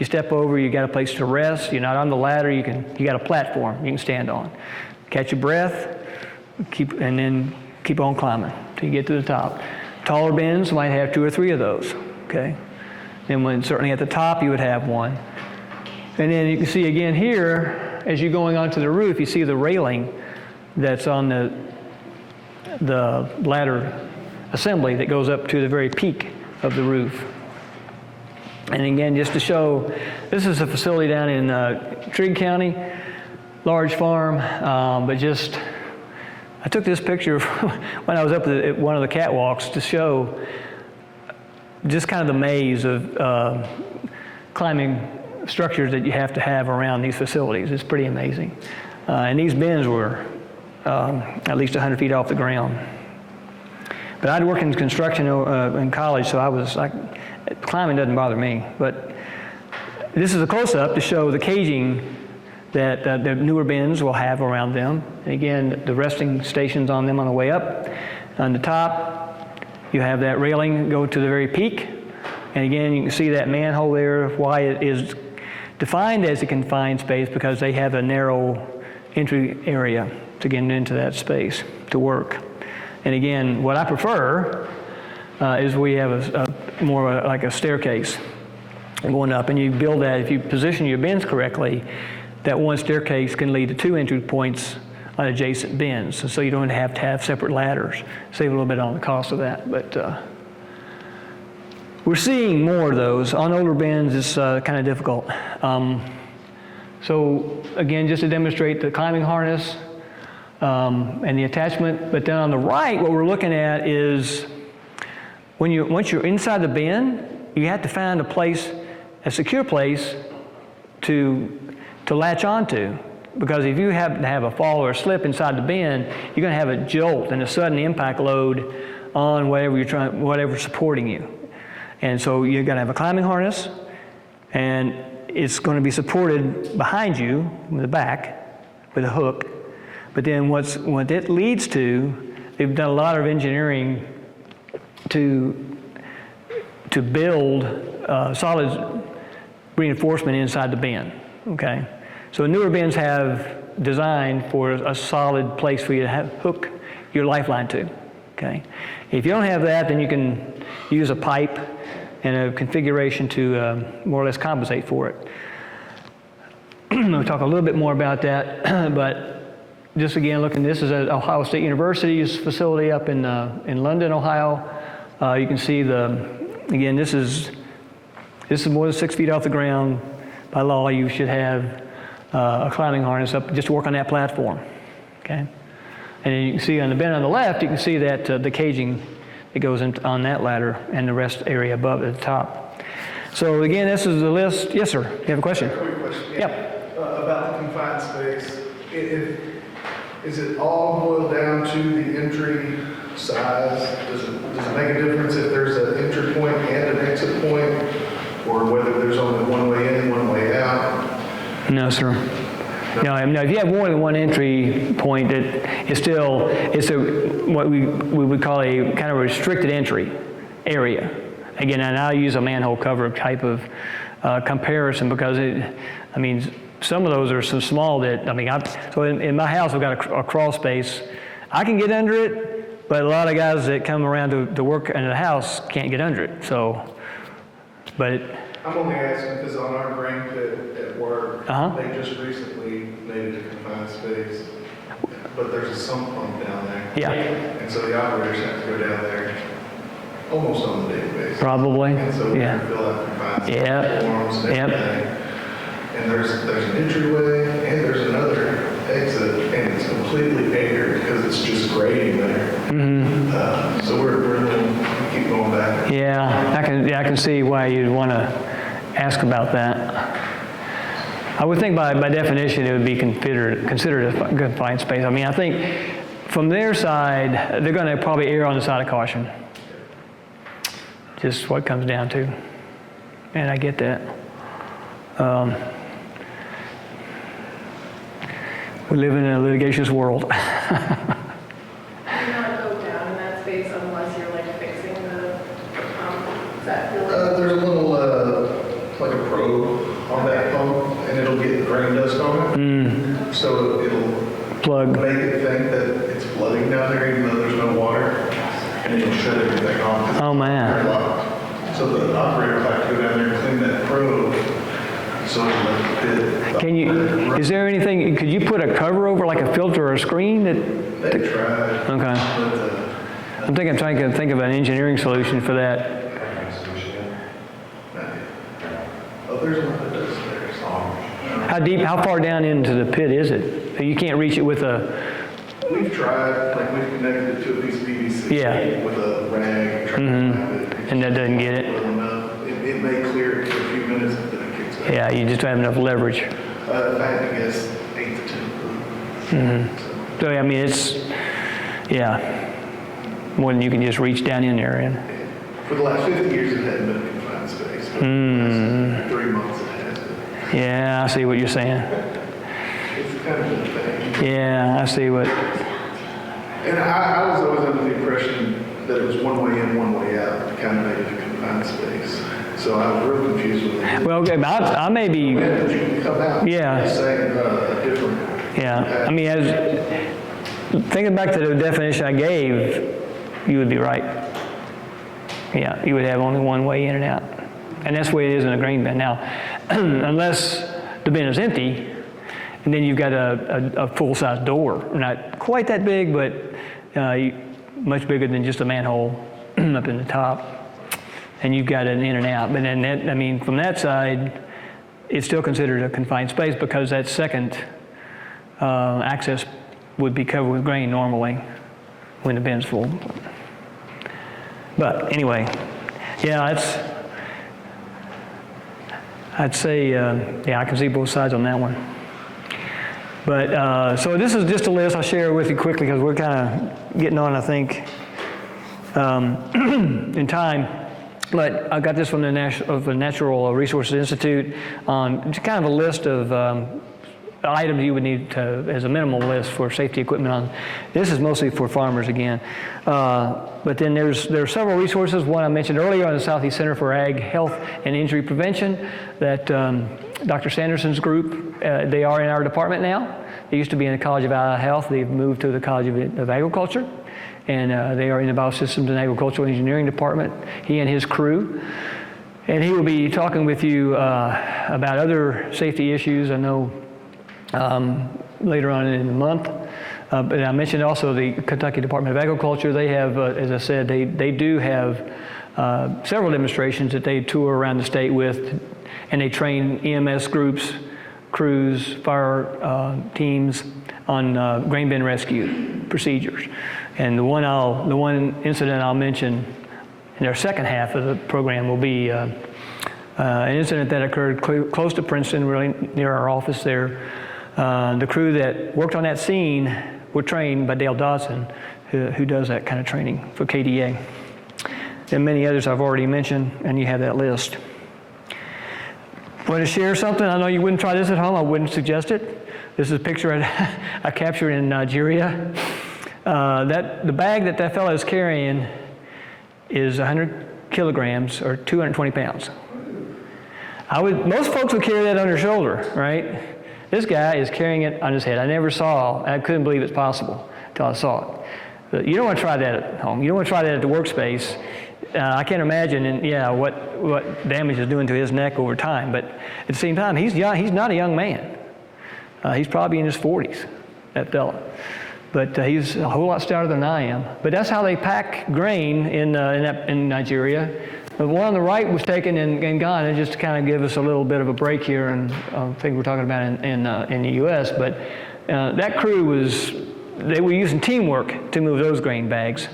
step over, you got a place to rest. You're not on the ladder. You got a platform you can stand on. Catch your breath, keep keep on climbing till you get to the top. Taller bins might have 2 or 3 of those, okay? And certainly at the top you would have one. And then you can see again here, as you're going onto the roof, you see the railing that's on the ladder assembly that goes up to the very peak of the roof. And again, just to show, this is a facility down in Trigg County, large farm, but just, I took this picture when I was up at one of the catwalks to show just kind of the maze of climbing structures that you have to have around these facilities. It's pretty amazing. And these bins were at least 100 feet off the ground. But I'd worked in construction in college, so climbing doesn't bother me. But this is a close-up to show the caging that the newer bins will have around them. And again, the resting stations on them on the way up. On the top, you have that railing go to the very peak. And again, you can see that manhole there, why it is defined as a confined space, because they have a narrow entry area to get into that space to work. And again, what I prefer is we have a more like a staircase going up, and you build that. If you position your bins correctly, that one staircase can lead to 2 entry points on adjacent bins, so you don't have to have separate ladders. Save a little bit on the cost of that, but we're seeing more of those. On older bins, it's kind of difficult. So again, just to demonstrate the climbing harness and the attachment. But then on the right, what we're looking at is once you're inside the bin, you have to find a place, a secure place to latch onto. Because if you happen to have a fall or a slip inside the bin, you're going to have a jolt and a sudden impact load on whatever's supporting you. And so you're going to have a climbing harness, and it's going to be supported behind you in the back with a hook. But then what it leads to, they've done a lot of engineering to build solid reinforcement inside the bin. Okay, so newer bins have designed for a solid place for you to hook your lifeline to. Okay, if you don't have that, then you can use a pipe and a configuration to more or less compensate for it. We'll talk a little bit more about that, but just again looking, this is at Ohio State University's facility up in London, Ohio. You can see again, this is more than 6 feet off the ground. By law, you should have a climbing harness up just to work on that platform. Okay, and then you can see on the bin on the left, you can see that the caging that goes on that ladder and the rest area above at the top. So again, this is the list. Yes, sir. You have a question? Quick question. Yep. About the confined space. Is it all boiled down to the entry size? Does it make a difference if there's an entry point and an exit point, or whether there's only one way in, one way out? No, sir. No, if you have more than one entry point, it's what we would call a kind of restricted entry area. Again, and I'll use a manhole cover type of comparison because some of those are so small that, so in my house, I've got a crawl space. I can get under it, but a lot of guys that come around to work in the house can't get under it. So, but I'm only asking because on our grain pit at work, they just recently made it a confined space, but there's a sump pump down there. Yeah. And so the operators have to go down there almost on a daily basis. Probably. And so we Yeah. have to fill out confined space Yeah. forms and everything. And there's an entryway and there's another exit, and it's completely bigger because it's just grading there. Mm-hmm. So we're going to keep going back. Yeah, I can see why you'd want to ask about that. I would think by definition it would be considered a confined space. I think from their side, they're going to probably err on the side of caution. Just what it comes down to. And I get that. We live in a litigious world. Do you not go down in that space unless you're like fixing the pump? Is that really? There's a little, like a probe on that pump, and it'll get grain dust on it. So it'll Plug. make it think that it's flooding down there, even though there's no water, and it'll shut everything off. 'cause Oh, man. they're locked. So the operator will have to go down there and clean that probe, so he let the pit. Can you, is there anything, could you put a cover over, like a filter or a screen that, They tried, okay. but, I'm trying to think of an engineering solution for that. oh, there's one that does there, so. How far down into the pit is it? You can't reach it with a, We've tried, like, we've connected it to a piece of PVC. Yeah. With a rag, trying to have it. and that doesn't get it? Well enough. It may clear it for a few minutes, but then it kicks back. Yeah, you just don't have enough leverage. If I had to guess, 8 to 10 foot. So, I mean, it's, yeah, more than you can just reach down in there. And For the last 50 years, it hadn't been confined space, but the last 3 months it has been. yeah, I see what you're saying. It's kind of a thing. Yeah, I see what, And I was always under the impression that it was one way in, one way out, to kind of make it a confined space. So I was real confused with it. well, okay, I may be, But you can come out. Yeah. Saying a different. yeah, I mean, thinking back to the definition I gave, you would be right. Yeah, you would have only one way in and out. And that's the way it is in a grain bin. Now, unless the bin is empty, and then you've got a full-size door. Not quite that big, but much bigger than just a manhole up in the top. And you've got an in and out. But then, that, I mean, from that side, it's still considered a confined space because that second access would be covered with grain normally when the bin's full. But anyway, yeah, I'd say, yeah, I can see both sides on that one. But, so this is just a list I'll share with you quickly because we're kind of getting on, I think, in time. But I got this from the Natural Resources Institute on just kind of a list of items you would need to, as a minimal list for safety equipment on. This is mostly for farmers again. But then there are several resources. One I mentioned earlier on the Southeast Center for Ag Health and Injury Prevention that Dr. Sanderson's group, they are in our department now. They used to be in the College of Allied Health. They've moved to the College of Agriculture. And they are in the Biosystems and Agricultural Engineering Department, he and his crew. And he will be talking with you about other safety issues, I know, later on in the month. But I mentioned also the Kentucky Department of Agriculture. They have, as I said, they do have several demonstrations that they tour around the state with, and they train EMS groups, crews, fire teams on grain bin rescue procedures. And the one incident I'll mention in our second half of the program will be an incident that occurred close to Princeton, really near our office there. The crew that worked on that scene were trained by Dale Dodson, who does that kind of training for KDA. And many others I've already mentioned, and you have that list. Want to share something? I know you wouldn't try this at home. I wouldn't suggest it. This is a picture I captured in Nigeria. The bag that fellow is carrying is 100 kilograms or 220 pounds. Most folks would carry that on their shoulder, right? This guy is carrying it on his head. I couldn't believe it's possible until I saw it. But you don't want to try that at home. You don't want to try that at the workspace. I can't imagine, what damage is doing to his neck over time. But at the same time, he's young. He's not a young man. He's probably in his 40s, that fella. But he's a whole lot stouter than I am. But that's how they pack grain in Nigeria. The one on the right was taken in Ghana, just to kind of give us a little bit of a break here, and I think we're talking about in the U.S. But that crew they were using teamwork to move those grain bags.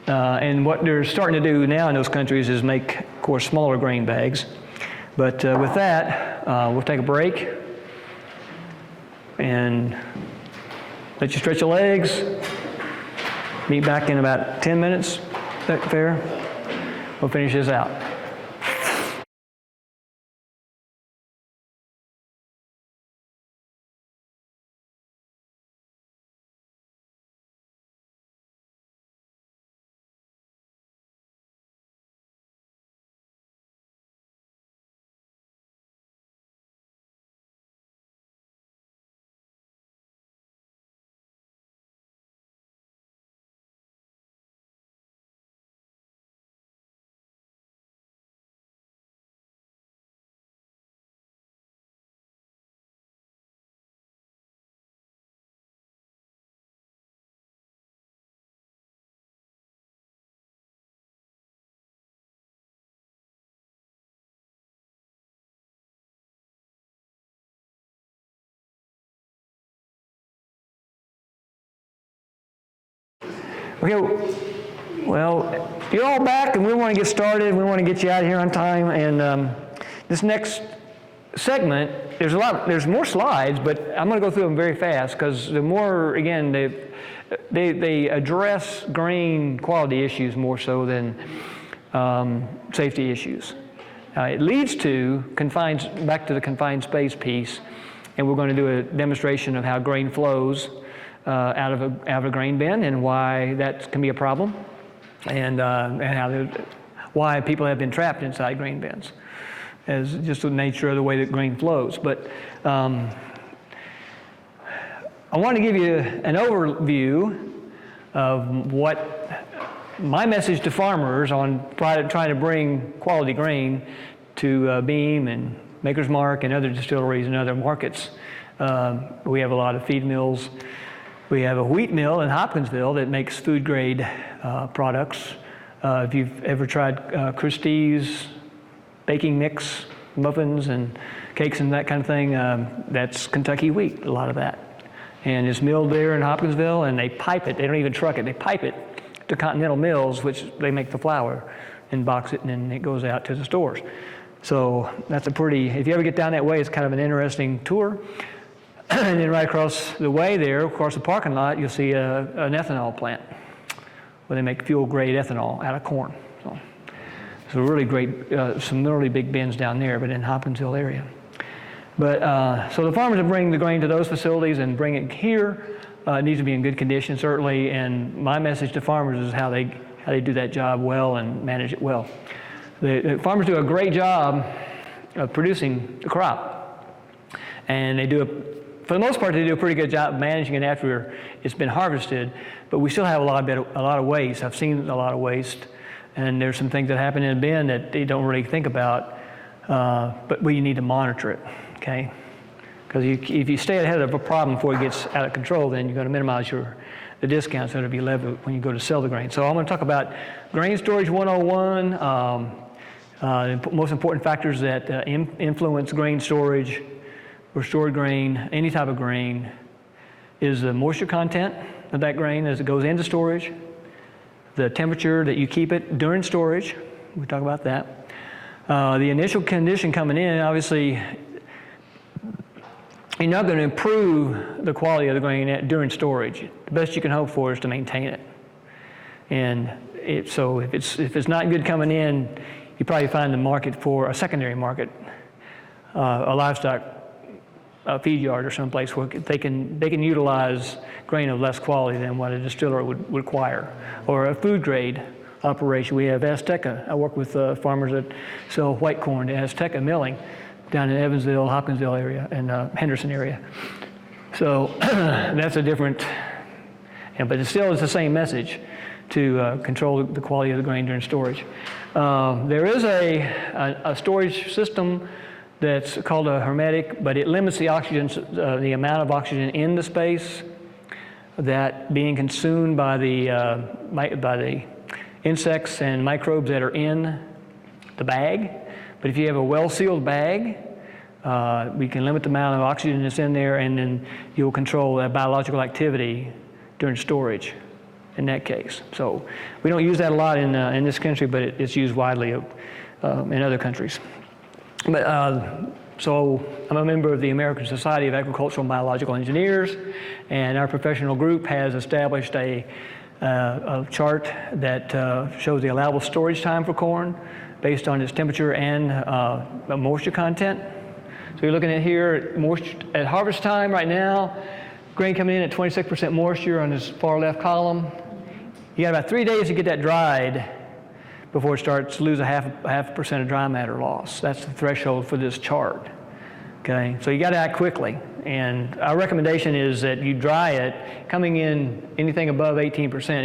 And what they're starting to do now in those countries is make, of course, smaller grain bags. But with that, we'll take a break and let you stretch your legs. Meet back in about 10 minutes. Is that fair? We'll finish this out. Okay, well, you're all back, and we want to get started. We want to get you out of here on time. And this next segment, there's more slides, but I'm going to go through them very fast because the more, again, they address grain quality issues more so than safety issues. It leads to back to the confined space piece, and we're going to do a demonstration of how grain flows out of a grain bin and why that can be a problem, and why people have been trapped inside grain bins, as just the nature of the way that grain flows. But I want to give you an overview of what my message to farmers on trying to bring quality grain to Beam and Maker's Mark and other distilleries and other markets. We have a lot of feed mills. We have a wheat mill in Hopkinsville that makes food grade products. If you've ever tried Christie's baking mix, muffins and cakes and that kind of thing, that's Kentucky wheat, a lot of that. And it's milled there in Hopkinsville, and they pipe it. They don't even truck it. They pipe it to Continental Mills, which they make the flour and box it, and then it goes out to the stores. So that's if you ever get down that way, it's kind of an interesting tour. And then right across the way there, across the parking lot, you'll see an ethanol plant where they make fuel-grade ethanol out of corn. So really great, some really big bins down there, but in Hopkinsville area. But so the farmers that bring the grain to those facilities and bring it here needs to be in good condition, certainly. And my message to farmers is how they do that job well and manage it well. The farmers do a great job of producing the crop, and for the most part, they do a pretty good job managing it after it's been harvested. But we still have a lot of waste. I've seen a lot of waste, and there's some things that happen in a bin that they don't really think about, but you need to monitor it. Okay, because if you stay ahead of a problem before it gets out of control, then you're going to minimize the discounts that will be levied when you go to sell the grain. So I'm going to talk about grain storage 101, the most important factors that influence grain storage or stored grain, any type of grain, is the moisture content of that grain as it goes into storage, the temperature that you keep it during storage, we talk about that, the initial condition coming in. Obviously, you're not going to improve the quality of the grain during storage. The best you can hope for is to maintain it. And so if it's not good coming in, you probably find the market for a secondary market, a livestock feed yard or someplace where they can utilize grain of less quality than what a distiller would require, or a food grade operation. We have Azteca. I work with farmers that sell white corn to Azteca Milling down in Evansville, Hopkinsville area, and Henderson area. So that's a different, but it still is the same message to control the quality of the grain during storage. There is a storage system that's called a hermetic, but it limits the oxygen, the amount of oxygen in the space that being consumed by the insects and microbes that are in the bag. But if you have a well-sealed bag, we can limit the amount of oxygen that's in there, and then you'll control that biological activity during storage in that case. So we don't use that a lot in this country, but it's used widely in other countries. But so I'm a member of the American Society of Agricultural and Biological Engineers, and our professional group has established a chart that shows the allowable storage time for corn based on its temperature and moisture content. So you're looking at here at harvest time right now, grain coming in at 26% moisture on this far left column. You got about 3 days to get that dried before it starts to lose a half percent of dry matter loss. That's the threshold for this chart. Okay, so you got to act quickly. And our recommendation is that you dry it, coming in anything above 18%,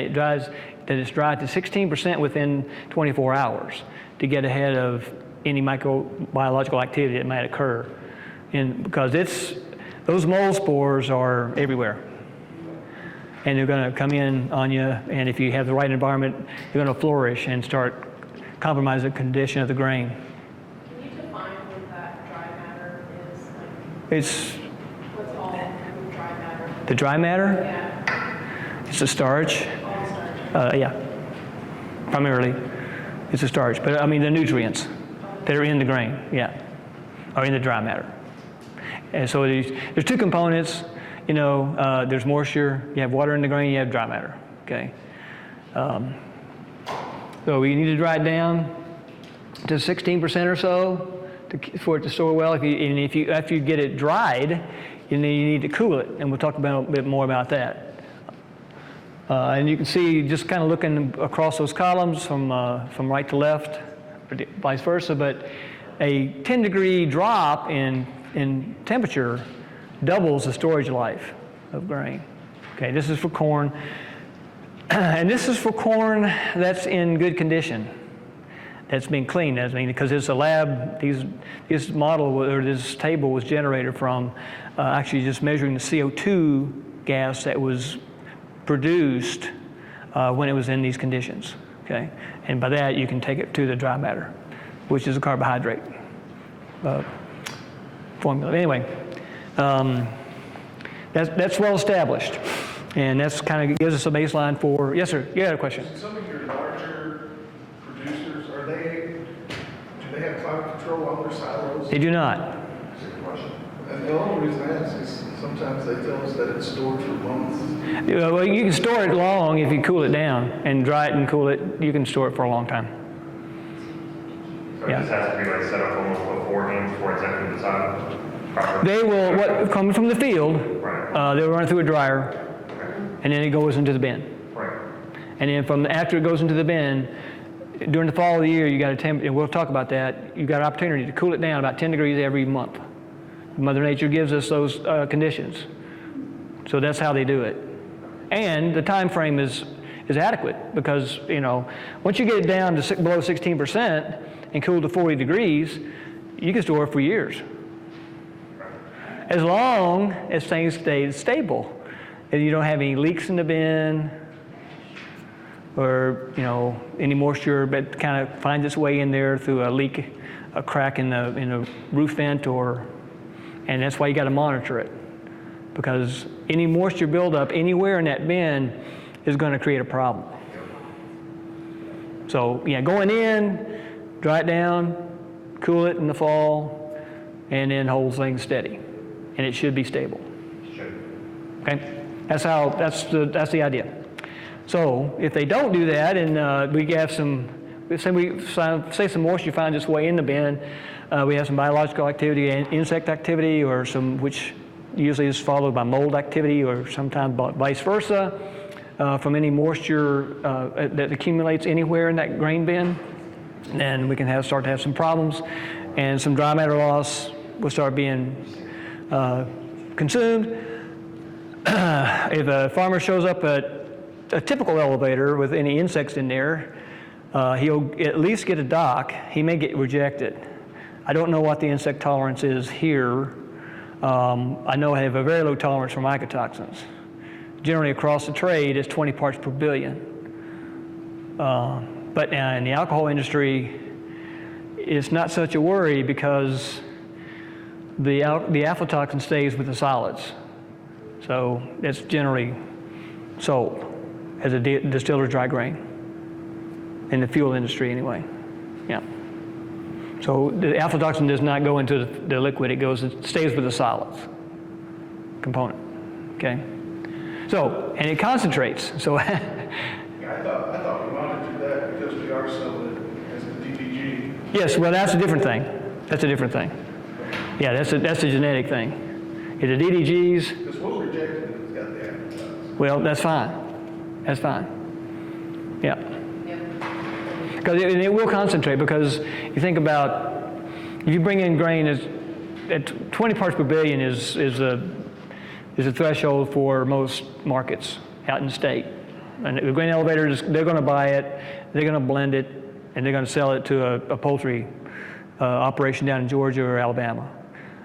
it's dried to 16% within 24 hours to get ahead of any microbiological activity that might occur. And because those mold spores are everywhere. And they're going to come in on you, and if you have the right environment, they're going to flourish and start compromising the condition of the grain. Can you define what that dry matter is? It's What's all dry matter? the dry matter. Yeah, It's the starch. all starch. Yeah, primarily it's a starch, but I mean the nutrients that are in the grain, yeah, are in the dry matter. And so there's two components, you know, there's moisture, you have water in the grain, you have dry matter, okay? So we need to dry it down to 16% or so for it to store well. After you get it dried, you need to cool it, and we'll talk about a bit more about that. And you can see, just kind of looking across those columns from right to left, or vice versa, but a 10-degree drop in temperature doubles the storage life of grain. Okay, this is for corn. And this is for corn that's in good condition, that's been cleaned. I mean, because it's a lab, this model or this table was generated from actually just measuring the CO2 gas that was produced when it was in these conditions. Okay, and by that you can take it to the dry matter, which is a carbohydrate formula. Anyway, that's well established. And that's kind of gives us a baseline for, yes, sir, you had a question. Some of your larger producers, do they have climate control on their silos? They do not. And the only reason I ask is sometimes they tell us that it's stored for months. Well, you can store it long if you cool it down and dry it and cool it. You can store it for a long time. So it just has to be like set up almost beforehand before it's actually decided? They will, what comes from the field, Right. they'll run through a dryer, and then it goes into the bin. Right. And then after it goes into the bin, during the fall of the year, you got and we'll talk about that, you've got an opportunity to cool it down about 10 degrees every month. Mother Nature gives us those conditions. So that's how they do it. And the time frame is adequate because, you know, once you get it down to below 16% and cool to 40 degrees, you can store it for years. As long as things stay stable and you don't have any leaks in the bin or, you know, any moisture that kind of finds its way in there through a leak, a crack in the roof vent, and that's why you got to monitor it, because any moisture buildup anywhere in that bin is going to create a problem. So yeah, going in, dry it down, cool it in the fall, and then hold things steady, and it should be stable. Okay, that's the idea. So if they don't do that, and we have say some moisture finds its way in the bin, we have some biological activity and insect activity, or which usually is followed by mold activity, or sometimes vice versa, from any moisture that accumulates anywhere in that grain bin. Then we can start to have some problems, and some dry matter loss will start being consumed. If a farmer shows up at a typical elevator with any insects in there, he'll at least get a dock. He may get rejected. I don't know what the insect tolerance is here. I know I have a very low tolerance for mycotoxins. Generally across the trade, it's 20 parts per billion. But in the alcohol industry, it's not such a worry because the aflatoxin stays with the solids. So it's generally sold as a distiller's dry grain in the fuel industry anyway. Yeah. So the aflatoxin does not go into the liquid, it stays with the solids component. Okay. So, and it concentrates. So I thought we monitored that because we are selling it as a DDG. yes, well that's a different thing. That's a different thing. Yeah, that's a genetic thing. The DDGs. Because we'll reject it if it's got the aflatoxin. Well, that's fine. That's fine. Yeah. Because it will concentrate, because you think about, if you bring in grain at 20 parts per billion is a threshold for most markets out in the state. And the grain elevators, they're going to buy it, they're going to blend it, and they're going to sell it to a poultry operation down in Georgia or Alabama.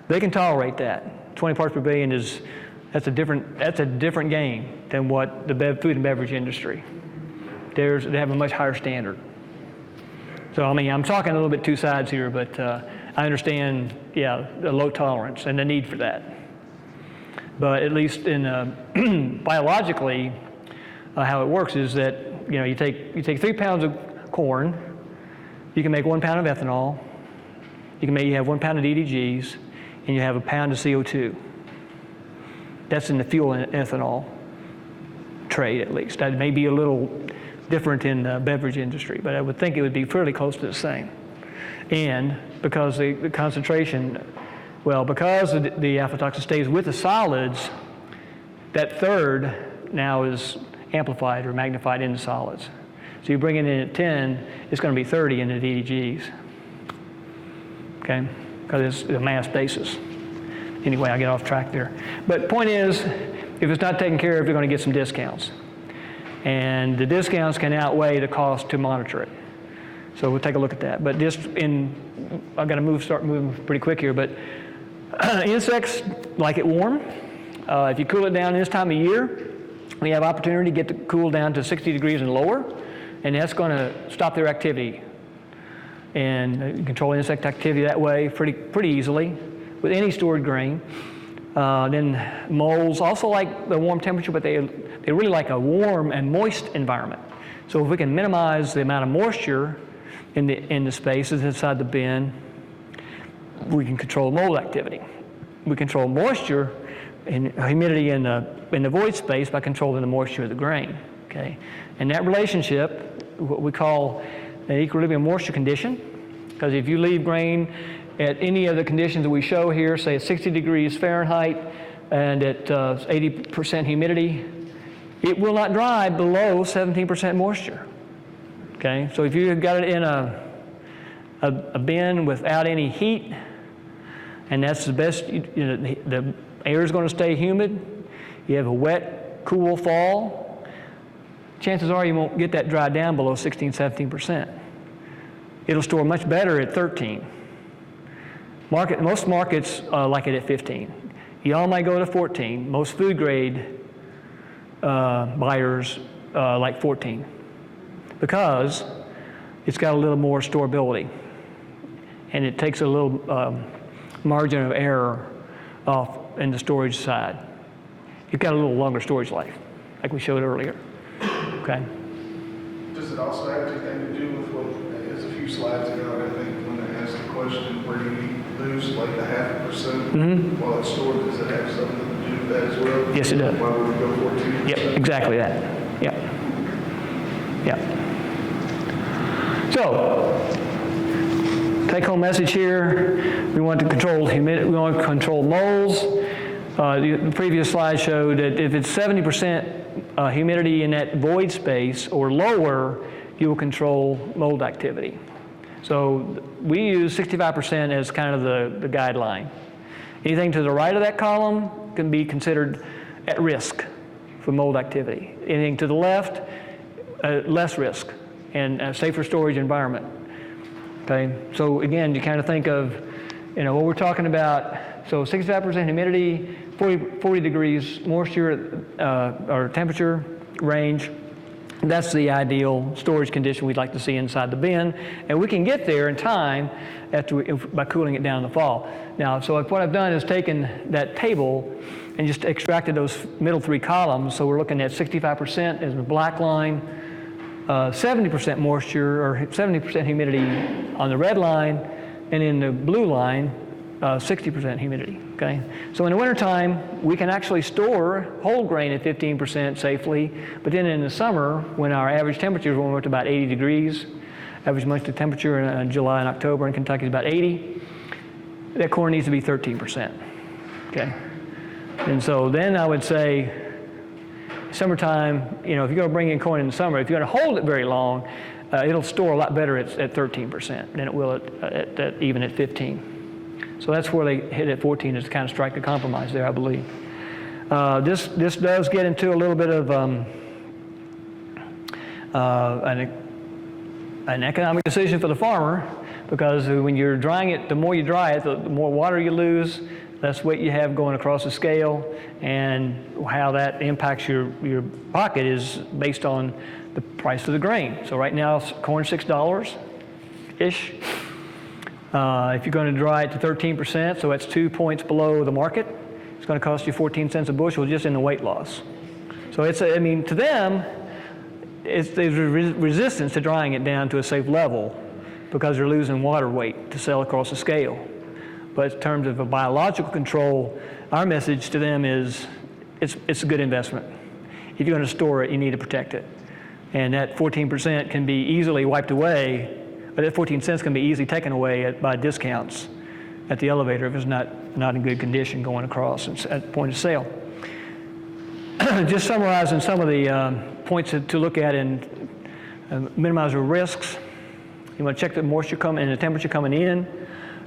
They can tolerate that. 20 parts per billion that's a different game than what the food and beverage industry. They have a much higher standard. So I mean, I'm talking a little bit two sides here, but I understand, yeah, the low tolerance and the need for that. But at least in biologically, how it works is that you take 3 pounds of corn, you can make 1 pound of ethanol, you have 1 pound of DDGs, and you have a pound of CO2. That's in the fuel and ethanol trade, at least. That may be a little different in the beverage industry, but I would think it would be fairly close to the same. And because the concentration, because the aflatoxin stays with the solids, that third now is amplified or magnified in the solids. So you bring it in at 10, it's going to be 30 in the DDGs. Okay? Because it's a mass basis. Anyway, I get off track there. But point is, if it's not taken care of, you're going to get some discounts. And the discounts can outweigh the cost to monitor it. So we'll take a look at that. But I've got to start moving pretty quick here, but insects like it warm. If you cool it down this time of year, we have opportunity to get the cool down to 60 degrees and lower, and that's going to stop their activity. And you control insect activity that way pretty easily with any stored grain. Then moles also like the warm temperature, but they really like a warm and moist environment. So if we can minimize the amount of moisture in the spaces inside the bin, we can control mold activity. We control moisture and humidity in the void space by controlling the moisture of the grain. Okay, and that relationship, what we call an equilibrium moisture condition, because if you leave grain at any of the conditions that we show here, say at 60 degrees Fahrenheit and at 80% humidity, it will not dry below 17% moisture. Okay, so if you've got it in a bin without any heat, and that's the best, the air is going to stay humid, you have a wet, cool fall, chances are you won't get that dried down below 16, 17%. It'll store much better at 13. Most markets like it at 15. Y'all might go to 14. Most food grade buyers like 14 because it's got a little more storability and it takes a little margin of error off in the storage side. You've got a little longer storage life, like we showed earlier. Okay. Does it also have anything to do with what, there's a few slides ago, I think, when they asked the question where you lose like the 0.5% while it's stored, does it have something to do with that as well? Yes, it does. Why would we go 14%? Yep, exactly that. Yep. Yep. So, take-home message here: we want to control humidity. We want to control moles. The previous slide showed that if it's 70% humidity in that void space or lower, you will control mold activity. So we use 65% as kind of the guideline. Anything to the right of that column can be considered at risk for mold activity. Anything to the left, less risk and a safer storage environment. Okay, so again, you kind of think of, what we're talking about. So 65% humidity, 40 degrees moisture or temperature range. That's the ideal storage condition we'd like to see inside the bin, and we can get there in time by cooling it down in the fall. Now, so what I've done is taken that table and just extracted those middle 3 columns. So we're looking at 65% as the black line, 70% moisture or 70% humidity on the red line, and in the blue line, 60% humidity. Okay, so in the wintertime, we can actually store whole grain at 15% safely, but then in the summer, when our average temperature is up to about 80 degrees, average monthly temperature in July and October in Kentucky is about 80, that corn needs to be 13%. Okay, and so then I would say, summertime, if you're going to bring in corn in the summer, if you're going to hold it very long, it'll store a lot better at 13% than it will even at 15. So that's where they hit at 14 is to kind of strike a compromise there, I believe. This does get into a little bit of an economic decision for the farmer, because when you're drying it, the more you dry it, the more water you lose, less weight you have going across the scale, and how that impacts your pocket is based on the price of the grain. So right now, corn $6-ish. If you're going to dry it to 13%, so that's 2 points below the market, it's going to cost you 14 cents a bushel just in the weight loss. So to them, there's a resistance to drying it down to a safe level because they're losing water weight to sell across the scale. But in terms of a biological control, our message to them is it's a good investment. If you're going to store it, you need to protect it. And that 14% can be easily wiped away, but that 14 cents can be easily taken away by discounts at the elevator if it's not in good condition going across at the point of sale. Just summarizing some of the points to look at and minimize the risks. You want to check the moisture and the temperature coming in.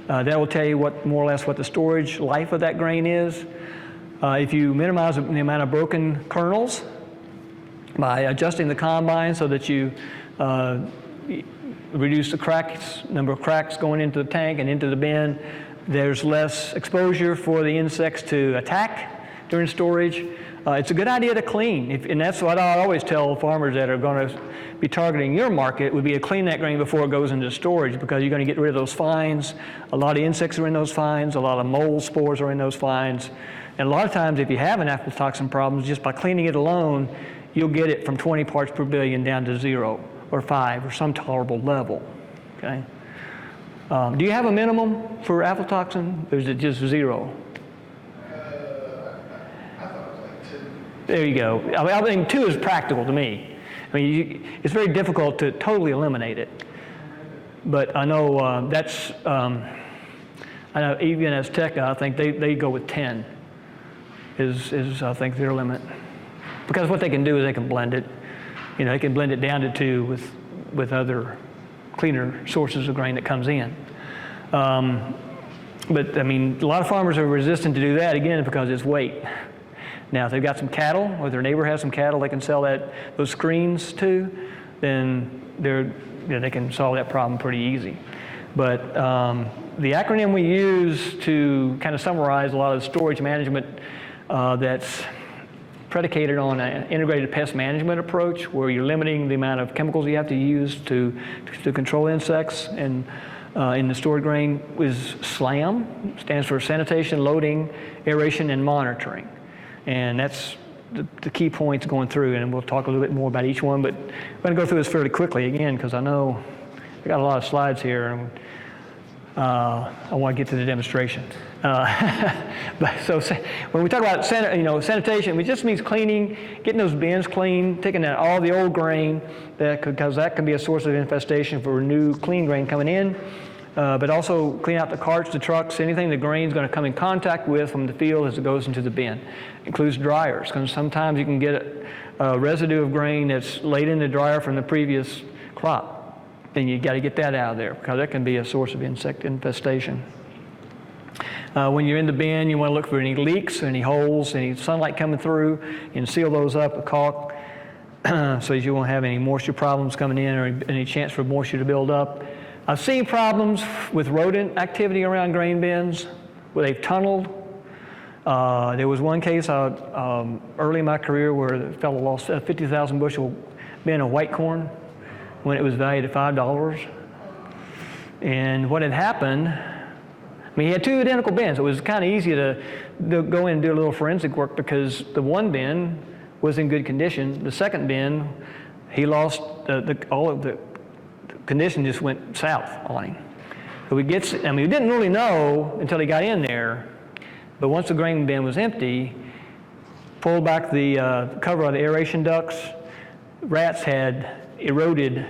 That will tell you more or less what the storage life of that grain is. If you minimize the amount of broken kernels by adjusting the combine so that you reduce the number of cracks going into the tank and into the bin, there's less exposure for the insects to attack during storage. It's a good idea to clean, and that's what I always tell farmers that are going to be targeting your market, would be to clean that grain before it goes into storage, because you're going to get rid of those fines. A lot of insects are in those fines, a lot of mold spores are in those fines, and a lot of times if you have an aflatoxin problem, just by cleaning it alone, you'll get it from 20 parts per billion down to 0 or 5 or some tolerable level. Okay. Do you have a minimum for aflatoxin, or is it just 0? There you go. I mean, 2 is practical to me. I mean, it's very difficult to totally eliminate it. But I know I know even as Tech, I think they go with 10 is I think their limit. Because what they can do is they can blend it. You know, they can blend it down to 2 with other cleaner sources of grain that comes in. But I mean, a lot of farmers are resistant to do that, again, because it's weight. Now, if they've got some cattle, or their neighbor has some cattle they can sell those screens to, then they can solve that problem pretty easy. But the acronym we use to kind of summarize a lot of the storage management that's predicated on an integrated pest management approach, where you're limiting the amount of chemicals you have to use to control insects and in the stored grain, is SLAM. Stands for sanitation, loading, aeration, and monitoring. And that's the key points going through, and we'll talk a little bit more about each one, but I'm going to go through this fairly quickly again, because I know I got a lot of slides here, and I want to get to the demonstration. So when we talk about sanitation, it just means cleaning, getting those bins clean, taking out all the old grain, because that can be a source of infestation for new clean grain coming in. But also clean out the carts, the trucks, anything the grain's going to come in contact with from the field as it goes into the bin. Includes dryers, because sometimes you can get a residue of grain that's laid in the dryer from the previous crop. And you got to get that out of there, because that can be a source of insect infestation. When you're in the bin, you want to look for any leaks, any holes, any sunlight coming through, and seal those up with caulk so you won't have any moisture problems coming in or any chance for moisture to build up. I've seen problems with rodent activity around grain bins where they've tunneled. There was one case early in my career where the fellow lost a 50,000 bushel bin of white corn when it was valued at $5. And what had happened, I mean, he had 2 identical bins. It was kind of easy to go in and do a little forensic work, because the one bin was in good condition. The second bin, he lost all of the condition just went south on him. So we didn't really know until he got in there, but once the grain bin was empty, pulled back the cover of the aeration ducts, rats had eroded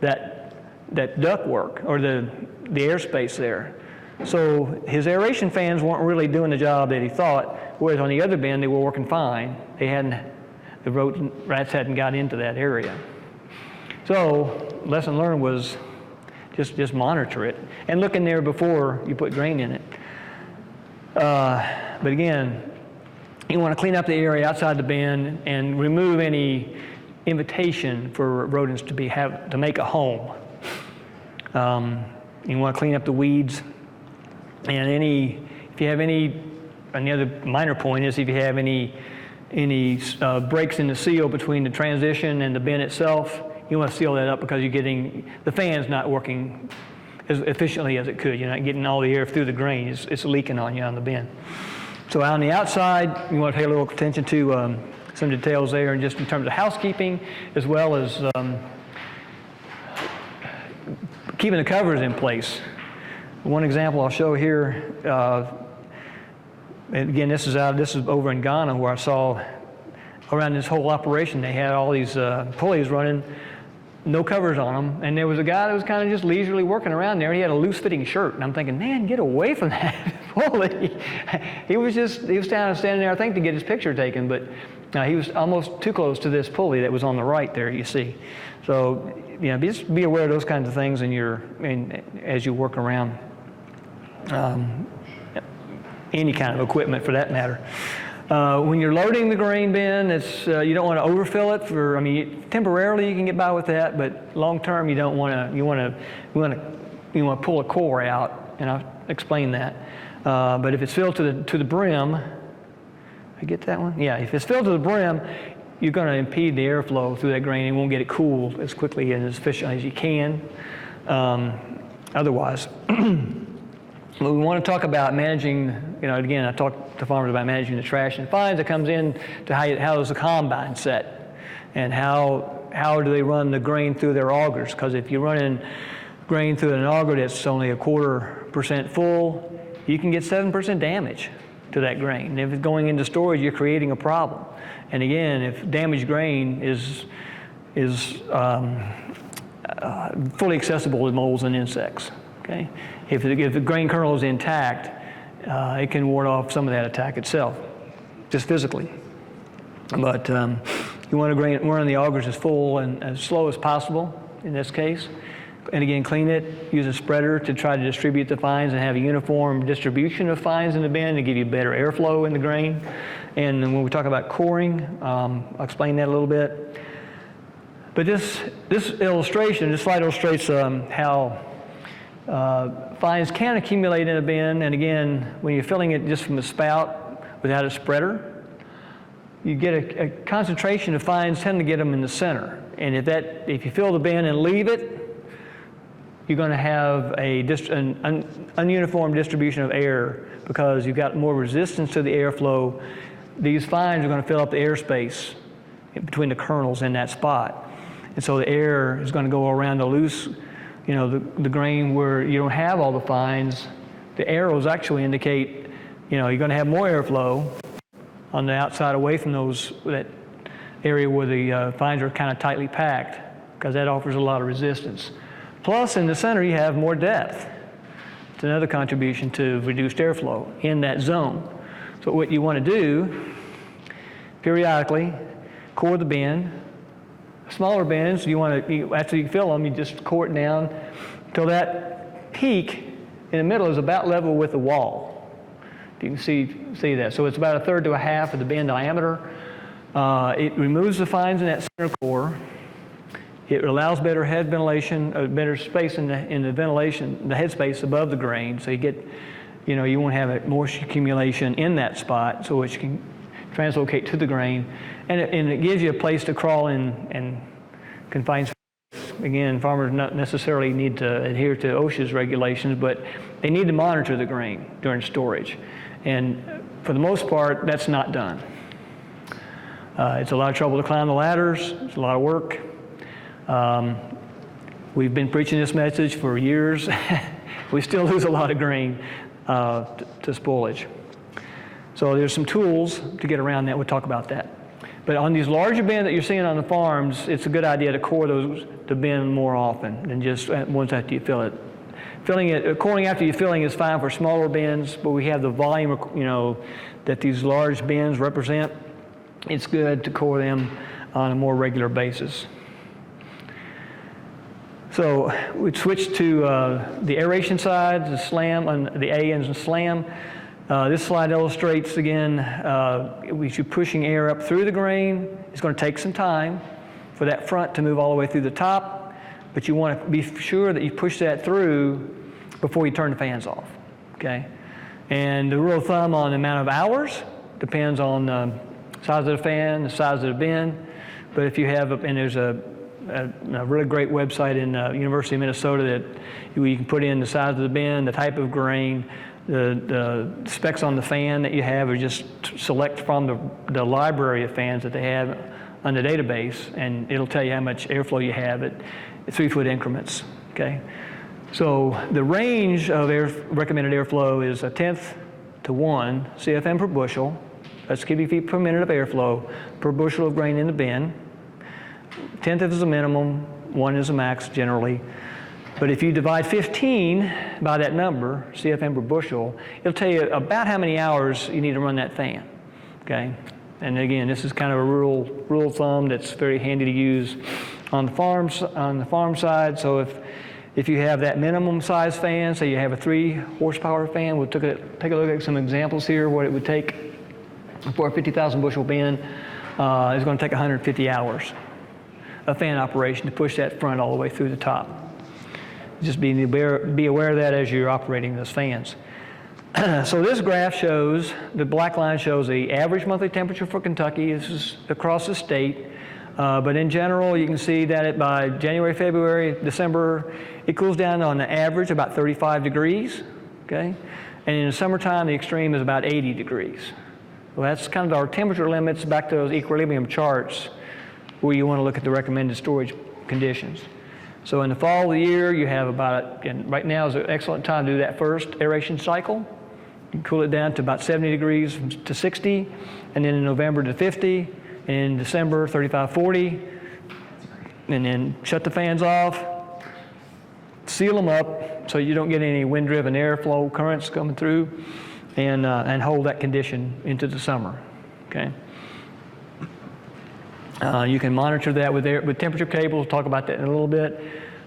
that ductwork, or the airspace there. So his aeration fans weren't really doing the job that he thought, whereas on the other bin they were working fine. The rats hadn't got into that area. So lesson learned was just monitor it and look in there before you put grain in it. But again, you want to clean up the area outside the bin and remove any invitation for rodents to make a home. You want to clean up the weeds, and if you have any other minor point is if you have any breaks in the seal between the transition and the bin itself, you want to seal that up, because you're getting the fan's not working as efficiently as it could. You're not getting all the air through the grain. It's leaking on you on the bin. So on the outside, you want to pay a little attention to some details there, and just in terms of housekeeping, as well as keeping the covers in place. One example I'll show here, and again, this is over in Ghana, where I saw around this whole operation, they had all these pulleys running, no covers on them, and there was a guy that was kind of just leisurely working around there. He had a loose-fitting shirt, and I'm thinking, man, get away from that pulley. He was standing there, I think, to get his picture taken, but he was almost too close to this pulley that was on the right there, you see. So, just be aware of those kinds of things as you work around any kind of equipment, for that matter. When you're loading the grain bin, you don't want to overfill it. Temporarily you can get by with that, but long term you don't want to. You want to pull a core out, and I'll explain that. But if it's filled to the brim, I get that one? Yeah, if it's filled to the brim, you're going to impede the airflow through that grain and won't get it cooled as quickly and as efficiently as you can. Otherwise. We want to talk about managing, again, I talked to farmers about managing the trash and fines. It comes in to how is the combine set, and how do they run the grain through their augers? Because if you're running grain through an auger that's only 1/4% full, you can get 7% damage to that grain. And if it's going into storage, you're creating a problem. And again, if damaged grain is fully accessible to moles and insects, okay? If the grain kernel is intact, it can ward off some of that attack itself, just physically. But you want to run the augers as full and as slow as possible in this case. And again, clean it, use a spreader to try to distribute the fines and have a uniform distribution of fines in the bin to give you better airflow in the grain. And then when we talk about coring, I'll explain that a little bit. But this slide illustrates how fines can accumulate in a bin, and again, when you're filling it just from a spout without a spreader, you get a concentration of fines, tend to get them in the center. And if you fill the bin and leave it, you're going to have an ununiform distribution of air because you've got more resistance to the airflow. These fines are going to fill up the airspace between the kernels in that spot. And so the air is going to go around the loose, the grain where you don't have all the fines. The arrows actually indicate, you're going to have more airflow on the outside away from that area where the fines are kind of tightly packed, because that offers a lot of resistance. Plus, in the center, you have more depth. It's another contribution to reduced airflow in that zone. So what you want to do, periodically, core the bin. Smaller bins, after you fill them, you just core it down until that peak in the middle is about level with the wall. You can see that. So it's about 1/3 to 1/2 of the bin diameter. It removes the fines in that center core. It allows better head ventilation, better space in the ventilation, the head space above the grain. So you get, you won't have moisture accumulation in that spot, so which can translocate to the grain, and it gives you a place to crawl in and confine space. Again, farmers not necessarily need to adhere to OSHA's regulations, but they need to monitor the grain during storage. And for the most part, that's not done. It's a lot of trouble to climb the ladders. It's a lot of work. We've been preaching this message for years. We still lose a lot of grain to spoilage. So there's some tools to get around that. We'll talk about that. But on these larger bins that you're seeing on the farms, it's a good idea to core the bin more often than just once after you fill it. Coring after you filling is fine for smaller bins, but we have the volume, that these large bins represent. It's good to core them on a more regular basis. So we switch to the aeration side, the slam, and the A and slam. This slide illustrates, again, we should pushing air up through the grain. It's going to take some time for that front to move all the way through the top, but you want to be sure that you push that through before you turn the fans off, okay? And the rule of thumb on the amount of hours depends on the size of the fan, the size of the bin, but if you have, and there's a really great website in University of Minnesota that you can put in the size of the bin, the type of grain, The specs on the fan that you have are just select from the library of fans that they have on the database, and it'll tell you how much airflow you have at 3-foot increments, okay? So the range of recommended airflow is 1/10 to 1 CFM per bushel. That's cubic feet per minute of airflow per bushel of grain in the bin. 1/10 is the minimum, 1 is the max generally. But if you divide 15 by that number, CFM per bushel, it'll tell you about how many hours you need to run that fan, okay? And again, this is kind of a rule of thumb that's very handy to use on the farm side. So if you have that minimum size fan, say you have a 3 horsepower fan, we'll take a look at some examples here, what it would take for a 50,000 bushel bin. It's going to take 150 hours of fan operation to push that front all the way through the top. Just be aware of that as you're operating those fans. So this graph shows, the black line shows the average monthly temperature for Kentucky. This is across the state. But in general, you can see that by January, February, December, it cools down on the average about 35 degrees, okay? And in the summertime, the extreme is about 80 degrees. Well, that's kind of our temperature limits back to those equilibrium charts where you want to look at the recommended storage conditions. So in the fall of the year, you have and right now is an excellent time to do that first aeration cycle. You can cool it down to about 70 degrees to 60, and then in November to 50, and in December 35, 40, and then shut the fans off, seal them up so you don't get any wind-driven airflow currents coming through, and hold that condition into the summer, okay? You can monitor that with temperature cables. We'll talk about that in a little bit.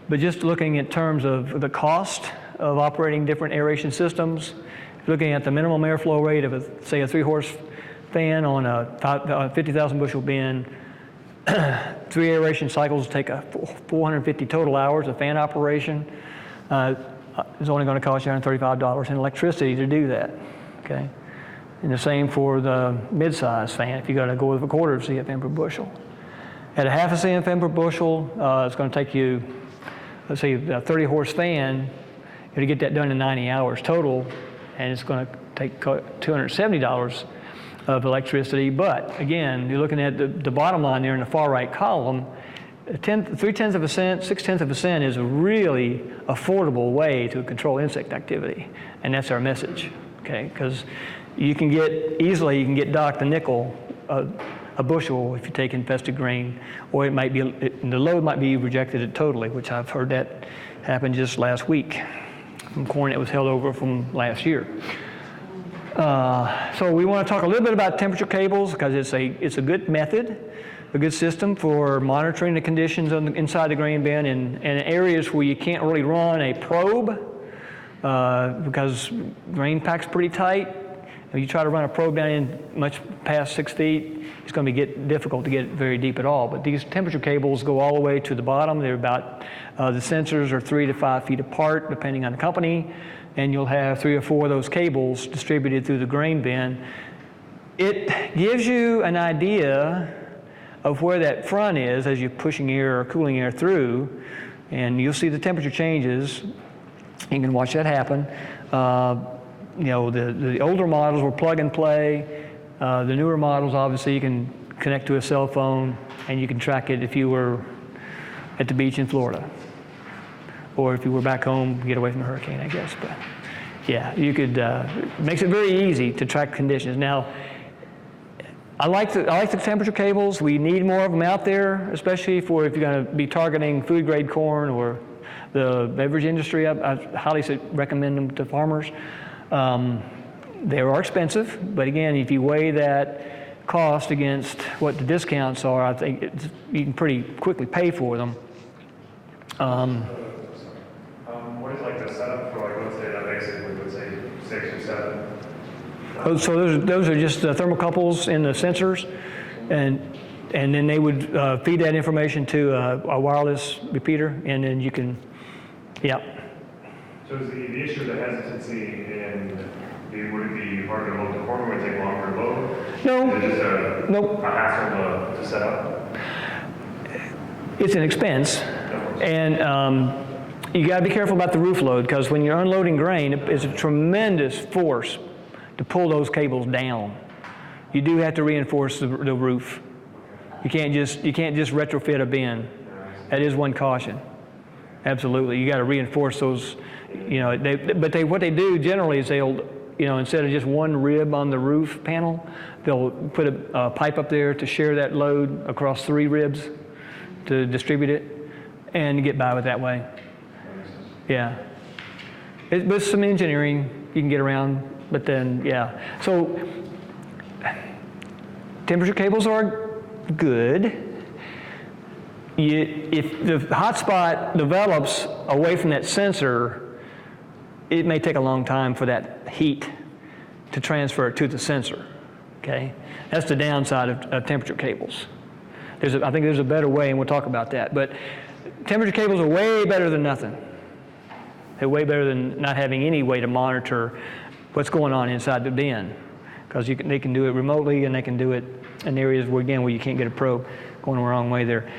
But just looking in terms of the cost of operating different aeration systems, looking at the minimum airflow rate of, say, a 3-horse fan on a 50,000 bushel bin, 3 aeration cycles take 450 total hours of fan operation. It's only going to cost you $135 in electricity to do that, okay? And the same for the mid-size fan if you got to go with a 1/4 CFM per bushel. At a 1/2 CFM per bushel, it's going to take you, let's say, a 30-horse fan, to get that done in 90 hours total, and it's going to take $270 of electricity. But again, you're looking at the bottom line there in the far right column. 0.3 of a cent, 0.6 of a cent is a really affordable way to control insect activity, and that's our message, okay? Because you can get docked a nickel a bushel if you take infested grain, or the load might be rejected totally, which I've heard that happened just last week from corn that was held over from last year. So we want to talk a little bit about temperature cables because it's a good method, a good system for monitoring the conditions inside the grain bin in areas where you can't really run a probe because grain pack's pretty tight. If you try to run a probe down in much past 6 feet, it's going to be difficult to get very deep at all. But these temperature cables go all the way to the bottom. They're about, the sensors are 3 to 5 feet apart, depending on the company, and you'll have 3 or 4 of those cables distributed through the grain bin. It gives you an idea of where that front is as you're pushing air or cooling air through, and you'll see the temperature changes. You can watch that happen. The older models were plug and play. The newer models, obviously, you can connect to a cell phone and you can track it if you were at the beach in Florida, or if you were back home, get away from the hurricane, I guess. But yeah, you could. Makes it very easy to track conditions. Now, I like the temperature cables. We need more of them out there, especially if you're going to be targeting food grade corn or the beverage industry. I highly recommend them to farmers. They are expensive, but again, if you weigh that cost against what the discounts are, I think you can pretty quickly pay for them. What is like the setup for let's say that basically would say 6 or 7? So those are just thermocouples in the sensors, and then they would feed that information to a wireless repeater, and then you can, yeah. So is the issue of the hesitancy would it be harder to load the corn? Would it take longer to load? No. Is it just Nope. a hassle to set up? It's an expense, and You got to be careful about the roof load, because when you're unloading grain, it's a tremendous force to pull those cables down. You do have to reinforce the roof. You can't just retrofit a bin. That is one caution. Absolutely, you got to reinforce those. What they do generally is they'll, instead of just one rib on the roof panel, they'll put a pipe up there to share that load across 3 ribs to distribute it and get by with that way. Yeah. With some engineering, you can get around, but then, yeah. So, temperature cables are good. If the hotspot develops away from that sensor, it may take a long time for that heat to transfer to the sensor, okay? That's the downside of temperature cables. I think there's a better way, and we'll talk about that. But temperature cables are way better than nothing. They're way better than not having any way to monitor what's going on inside the bin, because they can do it remotely, and they can do it in areas where you can't get a probe going the wrong way there.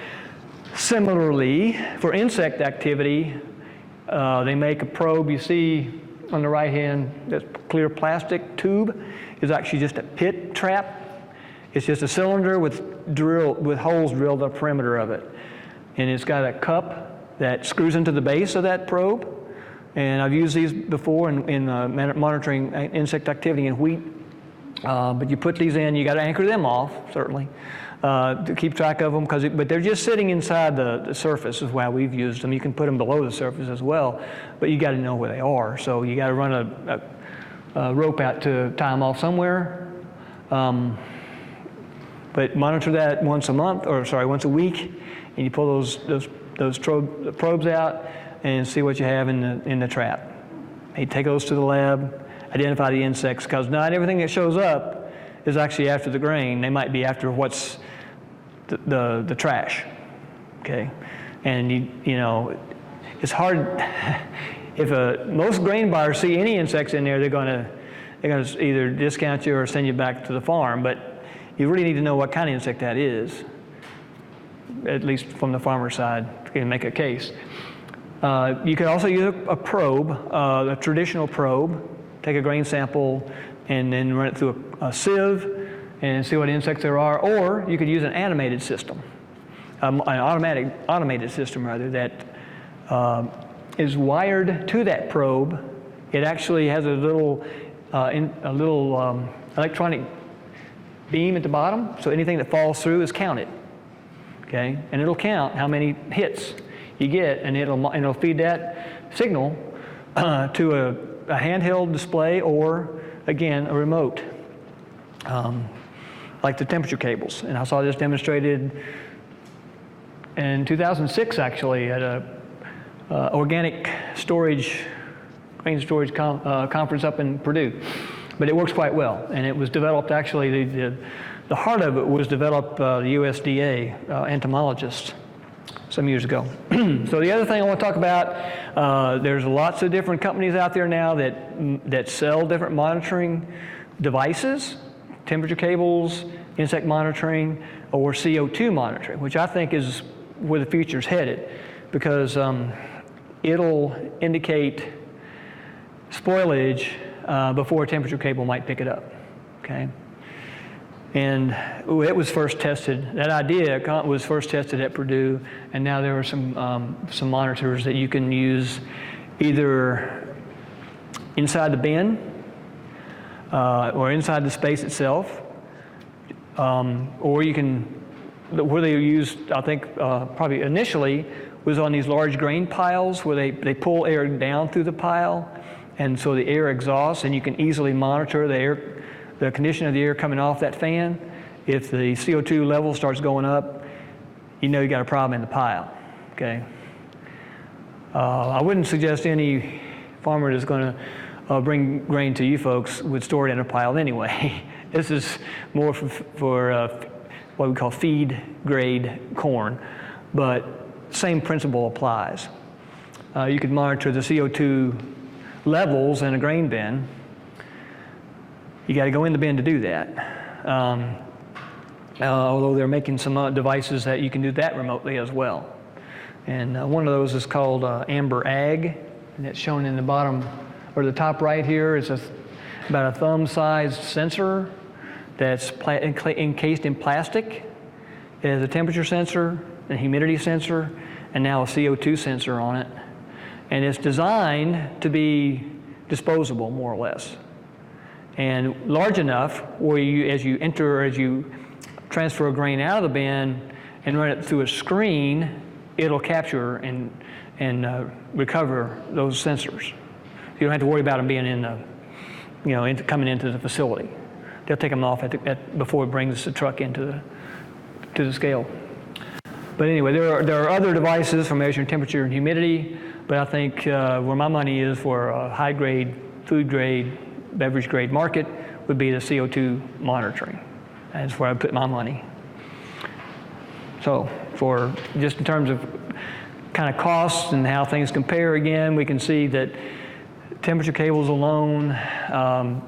Similarly, for insect activity, they make a probe. You see on the right hand, that clear plastic tube is actually just a pit trap. It's just a cylinder with holes drilled in the perimeter of it. And it's got a cup that screws into the base of that probe. And I've used these before in monitoring insect activity in wheat. But you put these in, you got to anchor them off, certainly, to keep track of them, but they're just sitting inside the surface is why we've used them. You can put them below the surface as well, but you got to know where they are. So you got to run a rope out to tie them off somewhere. But monitor that once a week, and you pull those probes out and see what you have in the trap. You take those to the lab, identify the insects, because not everything that shows up is actually after the grain. They might be after what's the trash, okay? And it's hard. If most grain buyers see any insects in there, they're gonna either discount you or send you back to the farm. But you really need to know what kind of insect that is, at least from the farmer side, to make a case. You can also use a probe, a traditional probe. Take a grain sample and then run it through a sieve and see what insects there are. Or you could use an animated system, an automated system rather, that is wired to that probe. It actually has a little electronic beam at the bottom, so anything that falls through is counted. Okay, and it'll count how many hits you get, and it'll feed that signal to a handheld display, or again a remote, like the temperature cables. And I saw this demonstrated in 2006 actually at a organic grain storage conference up in Purdue. But it works quite well, and it was developed actually, the heart of it was developed the USDA entomologists some years ago. So the other thing I want to talk about, there's lots of different companies out there now that sell different monitoring devices, temperature cables, insect monitoring, or CO2 monitoring, which I think is where the future's headed, because it'll indicate spoilage before a temperature cable might pick it up, okay? And it was first tested, that idea was first tested at Purdue, and now there are some monitors that you can use either inside the bin or inside the space itself, or you can, where they used, I think probably initially, was on these large grain piles where they pull air down through the pile, and so the air exhausts, and you can easily monitor the condition of the air coming off that fan. If the CO2 level starts going up, you know you got a problem in the pile, okay? I wouldn't suggest any farmer that's going to bring grain to you folks would store it in a pile anyway. This is more for what we call feed grade corn, but same principle applies. You could monitor the CO2 levels in a grain bin. You got to go in the bin to do that. Although they're making some devices that you can do that remotely as well. And one of those is called Amber Ag, and it's shown in the bottom, or the top right here. It's about a thumb-sized sensor that's encased in plastic. It has a temperature sensor, a humidity sensor, and now a CO2 sensor on it. And it's designed to be disposable, more or less, and large enough where as you transfer a grain out of the bin and run it through a screen, it'll capture and recover those sensors. You don't have to worry about them being coming into the facility. They'll take them off before it brings the truck into the scale. But anyway, there are other devices for measuring temperature and humidity, but I think where my money is for a high-grade, food-grade, beverage-grade market would be the CO2 monitoring. That's where I put my money. So for just in terms of kind of costs and how things compare again, we can see that temperature cables alone,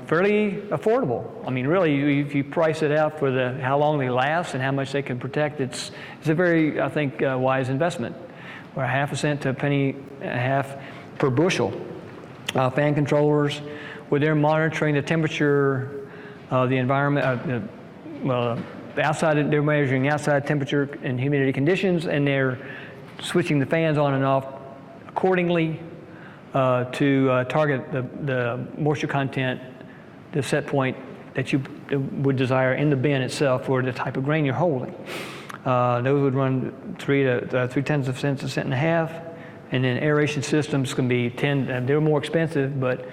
fairly affordable. I mean, really, if you price it out for how long they last and how much they can protect, it's a very, I think, wise investment. Or 1/2 cent to 1.50 per bushel. Fan controllers, where they're monitoring the temperature of the environment, they're measuring outside temperature and humidity conditions, and they're switching the fans on and off accordingly to target the moisture content, the set point that you would desire in the bin itself or the type of grain you're holding. Those would run 3/10 cents, 1.50 cents, and then aeration systems can be 10. They're more expensive, but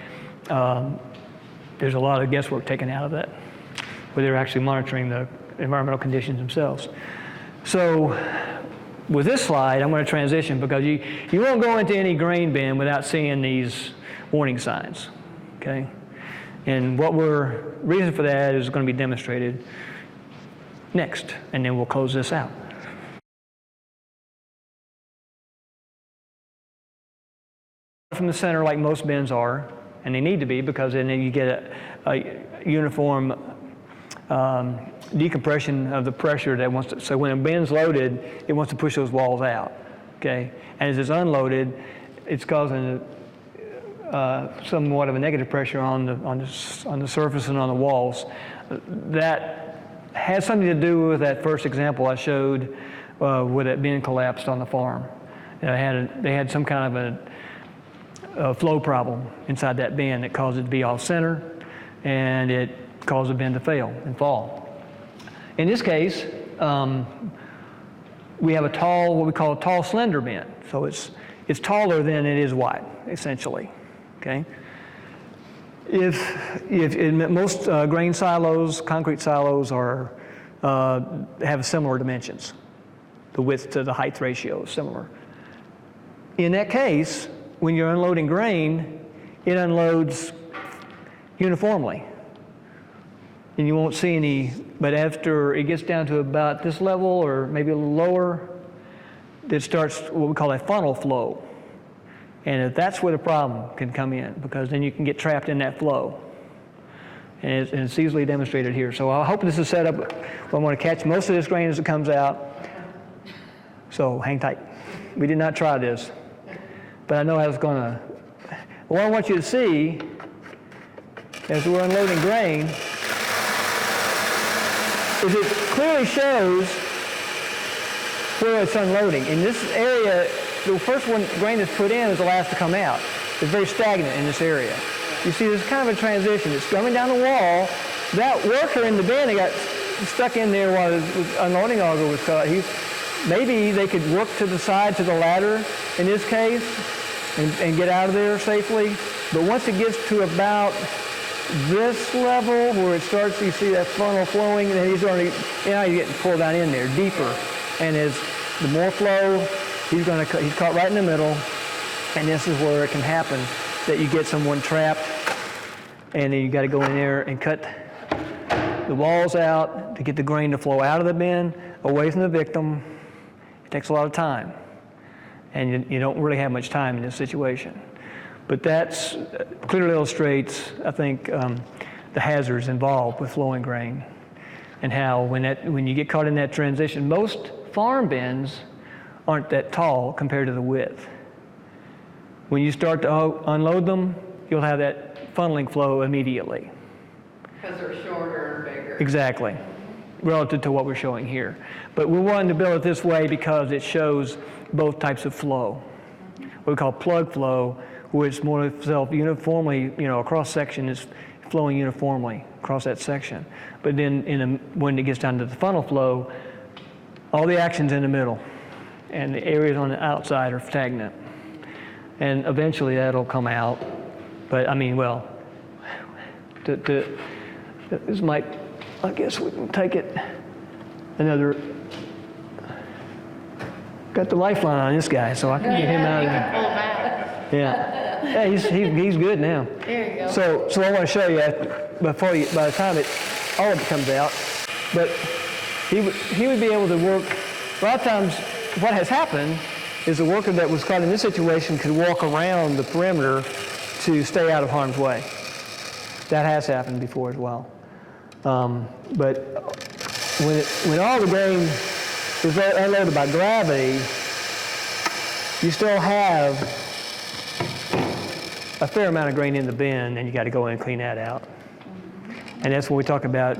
there's a lot of guesswork taken out of that, where they're actually monitoring the environmental conditions themselves. So with this slide, I'm going to transition because you won't go into any grain bin without seeing these warning signs, okay? And reason for that is going to be demonstrated next, and then we'll close this out. From the center, like most bins are, and they need to be, because then you get a uniform decompression of the pressure so when a bin's loaded, it wants to push those walls out, okay? And as it's unloaded, it's causing somewhat of a negative pressure on the surface and on the walls. That has something to do with that first example I showed where that bin collapsed on the farm. They had some kind of a flow problem inside that bin that caused it to be off center, and it caused the bin to fail and fall. In this case, we have what we call a tall slender bin. So it's taller than it is wide, essentially, okay? If in most grain silos, concrete silos have similar dimensions. The width to the height ratio is similar. In that case, when you're unloading grain, it unloads uniformly. And you won't see any, but after it gets down to about this level or maybe a little lower, it starts what we call a funnel flow. And that's where the problem can come in, because then you can get trapped in that flow. And it's easily demonstrated here. So I hope this is set up. I want to catch most of this grain as it comes out. So hang tight. We did not try this, but I know how it's going to. What I want you to see as we're unloading grain is it clearly shows where it's unloading. In this area, the first grain that's put in is the last to come out. It's very stagnant in this area. You see, there's kind of a transition. It's coming down the wall. That worker in the bin, they got stuck in there while the unloading auger was cut. Maybe they could work to the side, to the ladder in this case, and get out of there safely. But once it gets to about this level where it starts, you see that funnel flowing, and then he's getting pulled down in there deeper. And as the more flow, he's caught right in the middle, and this is where it can happen, that you get someone trapped, and then you got to go in there and cut the walls out to get the grain to flow out of the bin, away from the victim. It takes a lot of time, and you don't really have much time in this situation. But that clearly illustrates, I think, the hazards involved with flowing grain, and how when you get caught in that transition, most farm bins aren't that tall compared to the width. When you start to unload them, you'll have that funneling flow immediately. Because they're shorter and bigger. Exactly, relative to what we're showing here. But we wanted to build it this way because it shows both types of flow. What we call plug flow, where it's more itself uniformly, a cross section is flowing uniformly across that section. But then when it gets down to the funnel flow, all the action's in the middle, and the areas on the outside are stagnant. And eventually that'll come out. But this might, I guess we can take it another, got the lifeline on this guy, so I can get him out of there. Pull them out. Yeah, he's good now. There you go. So I want to show you by the time all of it comes out, but he would be able to work. A lot of times, what has happened is the worker that was caught in this situation could walk around the perimeter to stay out of harm's way. That has happened before as well. But when all the grain is unloaded by gravity, you still have a fair amount of grain in the bin, and you got to go in and clean that out. And that's what we talk about,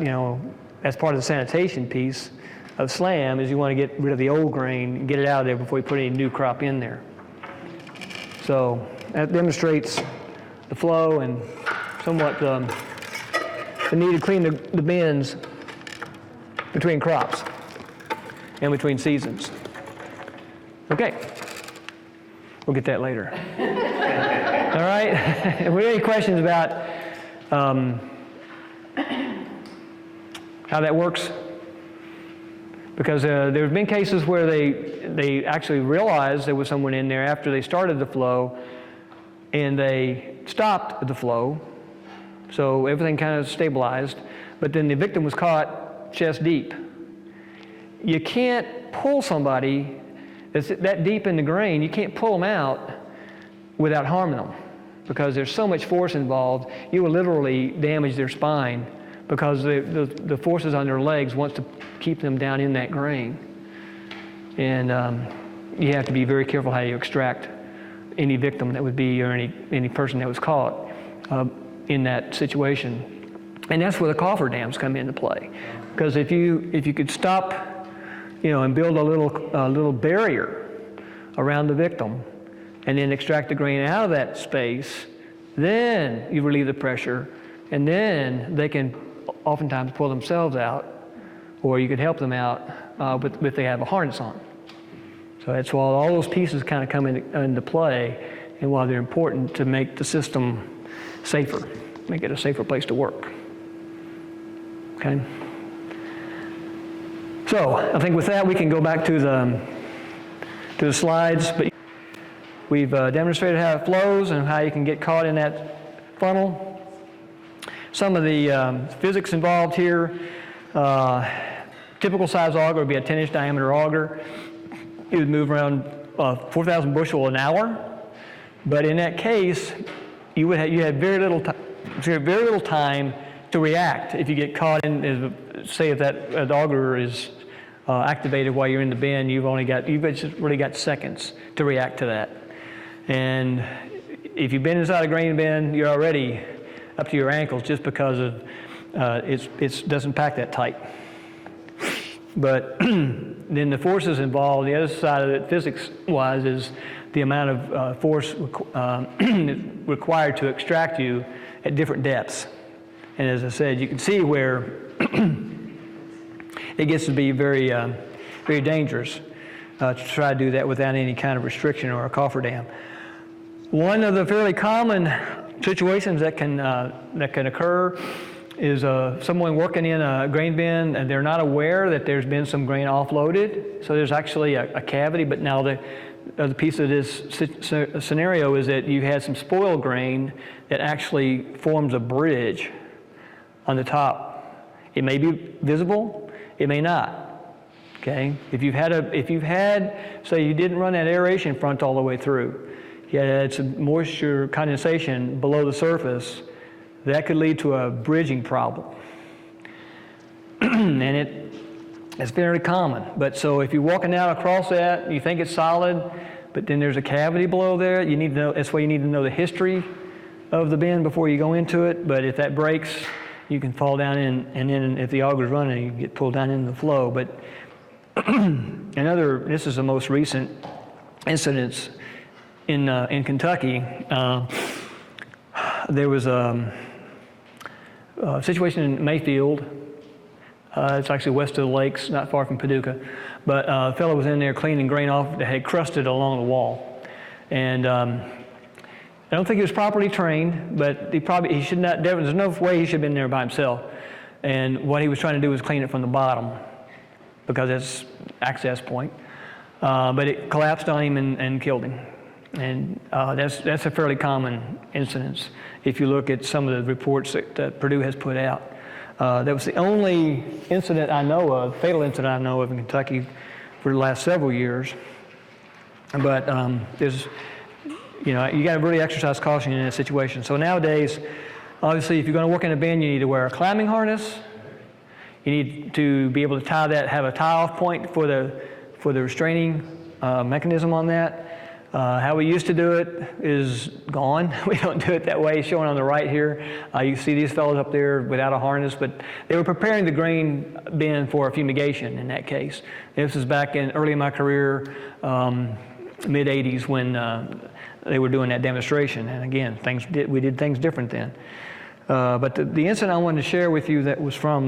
as part of the sanitation piece of SLAM, is you want to get rid of the old grain and get it out of there before you put any new crop in there. So that demonstrates the flow and somewhat the need to clean the bins between crops and between seasons. Okay, we'll get that later. All right, if we have any questions about how that works? Because there have been cases where they actually realized there was someone in there after they started the flow, and they stopped the flow, so everything kind of stabilized, but then the victim was caught chest deep. You can't pull somebody that's that deep in the grain, you can't pull them out without harming them, because there's so much force involved, you will literally damage their spine, because the forces on their legs wants to keep them down in that grain. And you have to be very careful how you extract any victim that would be, or any person that was caught in that situation. And that's where the cofferdams come into play. Because if you could stop, and build a little barrier around the victim, and then extract the grain out of that space, then you relieve the pressure, and then they can oftentimes pull themselves out, or you could help them out if they have a harness on. So that's why all those pieces kind of come into play, and why they're important to make the system safer, make it a safer place to work. Okay? So I think with that we can go back to the slides. But we've demonstrated how it flows and how you can get caught in that funnel. Some of the physics involved here, typical size auger would be a 10-inch diameter auger. It would move around 4,000 bushel an hour. But in that case, you had very little time to react if you get caught in, say if that auger is activated while you're in the bin, you've just really got seconds to react to that. And if you've been inside a grain bin, you're already up to your ankles just because of it doesn't pack that tight. But then the forces involved, the other side of it, physics-wise, is the amount of force required to extract you at different depths. And as I said, you can see where it gets to be very, very dangerous to try to do that without any kind of restriction or a cofferdam. One of the fairly common situations that can occur is someone working in a grain bin and they're not aware that there's been some grain offloaded. So there's actually a cavity, but now the other piece of this scenario is that you had some spoiled grain that actually forms a bridge on the top. It may be visible, it may not. Okay? If you've had, say you didn't run that aeration front all the way through, you had some moisture condensation below the surface, that could lead to a bridging problem. And It's very common. But so if you're walking out across that, you think it's solid, but then there's a cavity below there, you need to know, that's why you need to know the history of the bend before you go into it. But if that breaks, you can fall down in, and then if the auger's running, you get pulled down into the flow. But this is the most recent incidents in Kentucky. There was a situation in Mayfield. It's actually west of the lakes, not far from Paducah. But a fellow was in there cleaning grain off that had crusted along the wall. And I don't think he was properly trained, but he should not, there's no way he should have been there by himself. And what he was trying to do was clean it from the bottom because it's access point. But it collapsed on him and killed him. And that's a fairly common incidence if you look at some of the reports that Purdue has put out. That was the only incident I know of, fatal incident I know of in Kentucky for the last several years. But there's, you got to really exercise caution in that situation. So nowadays, obviously, if you're going to work in a bend, you need to wear a climbing harness. You need to be able to have a tie-off point for the restraining mechanism on that. How we used to do it is gone. We don't do it that way, showing on the right here. You see these fellows up there without a harness, but they were preparing the grain bin for fumigation in that case. This was back early in my career, mid-'80s, when they were doing that demonstration. And again, we did things different then. But the incident I wanted to share with you that was from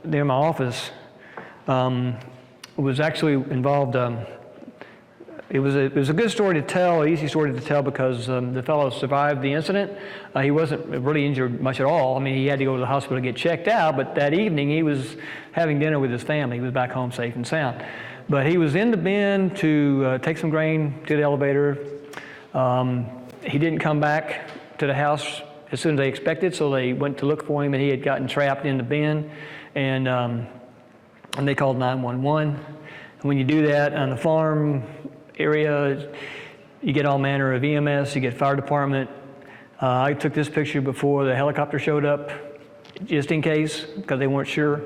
near my office was actually involved. It was a good story to tell, an easy story to tell, because the fellow survived the incident. He wasn't really injured much at all. I mean, he had to go to the hospital to get checked out, but that evening he was having dinner with his family. He was back home safe and sound. But he was in the bin to take some grain to the elevator. He didn't come back to the house as soon as they expected, so they went to look for him, and he had gotten trapped in the bin, and they called 911. And when you do that on the farm area, you get all manner of EMS, you get fire department. I took this picture before the helicopter showed up, just in case, because they weren't sure.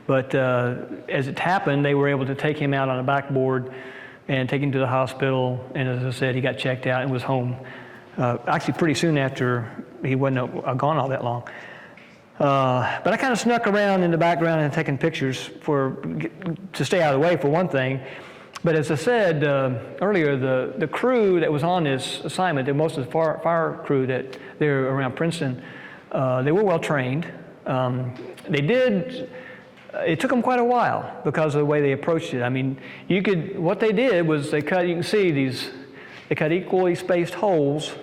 But as it happened, they were able to take him out on a backboard and take him to the hospital. And as I said, he got checked out and was home. Actually, pretty soon after, he wasn't gone all that long. But I kind of snuck around in the background and taking pictures to stay out of the way, for one thing. But as I said earlier, the crew that was on this assignment, most of the fire crew that they're around Princeton, they were well trained. It took them quite a while because of the way they approached it. I mean, what they did was you can see they cut equally spaced holes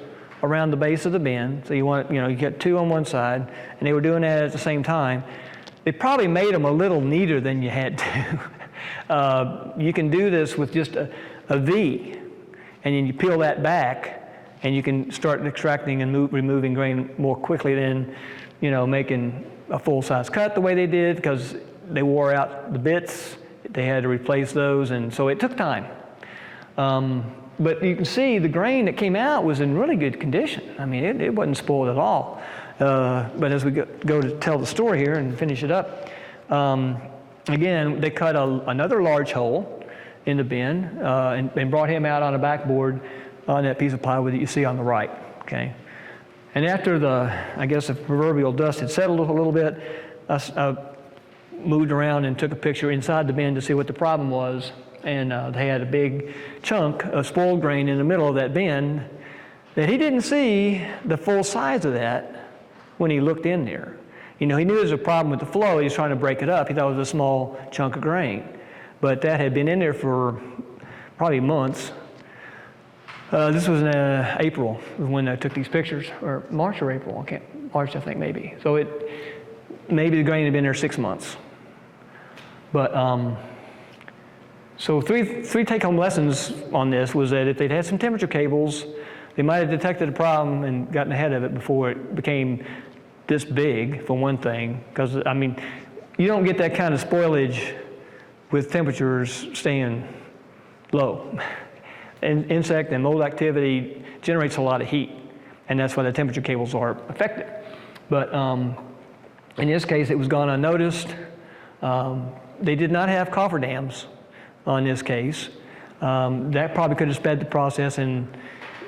around the base of the bin. So you get two on one side, and they were doing that at the same time. They probably made them a little neater than you had to. You can do this with just a V, and then you peel that back, and you can start extracting and removing grain more quickly than, making a full-size cut the way they did, because they wore out the bits. They had to replace those, and so it took time. But you can see the grain that came out was in really good condition. I mean, it wasn't spoiled at all. But as we go to tell the story here and finish it up, again, they cut another large hole in the bin and brought him out on a backboard on that piece of plywood that you see on the right, okay? And after the proverbial dust had settled a little bit, I moved around and took a picture inside the bin to see what the problem was. And they had a big chunk of spoiled grain in the middle of that bin that he didn't see the full size of that when he looked in there. He knew there was a problem with the flow. He was trying to break it up. He thought it was a small chunk of grain. But that had been in there for probably months. This was in April when I took these pictures, or March or April. March, I think, maybe. So maybe the grain had been there 6 months. But so three take-home lessons on this was that if they'd had some temperature cables, they might have detected a problem and gotten ahead of it before it became this big, for one thing. Because, you don't get that kind of spoilage with temperatures staying low. And insect and mold activity generates a lot of heat, and that's why the temperature cables are effective. But in this case, it was gone unnoticed. They did not have cofferdams on this case. That probably could have sped the process and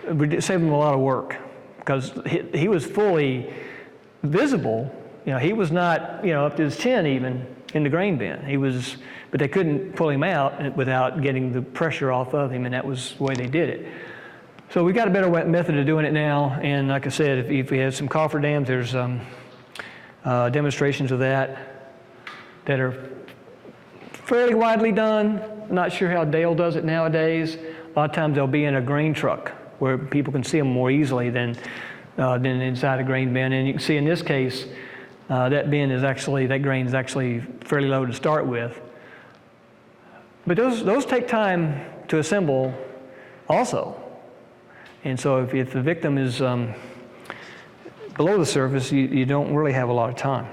saved them a lot of work, because he was fully visible. He was not, up to his chin even in the grain bin. But they couldn't pull him out without getting the pressure off of him, and that was the way they did it. So we got a better method of doing it now, and like I said, if we have some cofferdams, there's demonstrations of that are fairly widely done. Not sure how Dale does it nowadays. A lot of times they'll be in a grain truck where people can see them more easily than inside a grain bin. And you can see in this case, that grain is actually fairly low to start with. But those take time to assemble also. And so if the victim is below the surface, you don't really have a lot of time.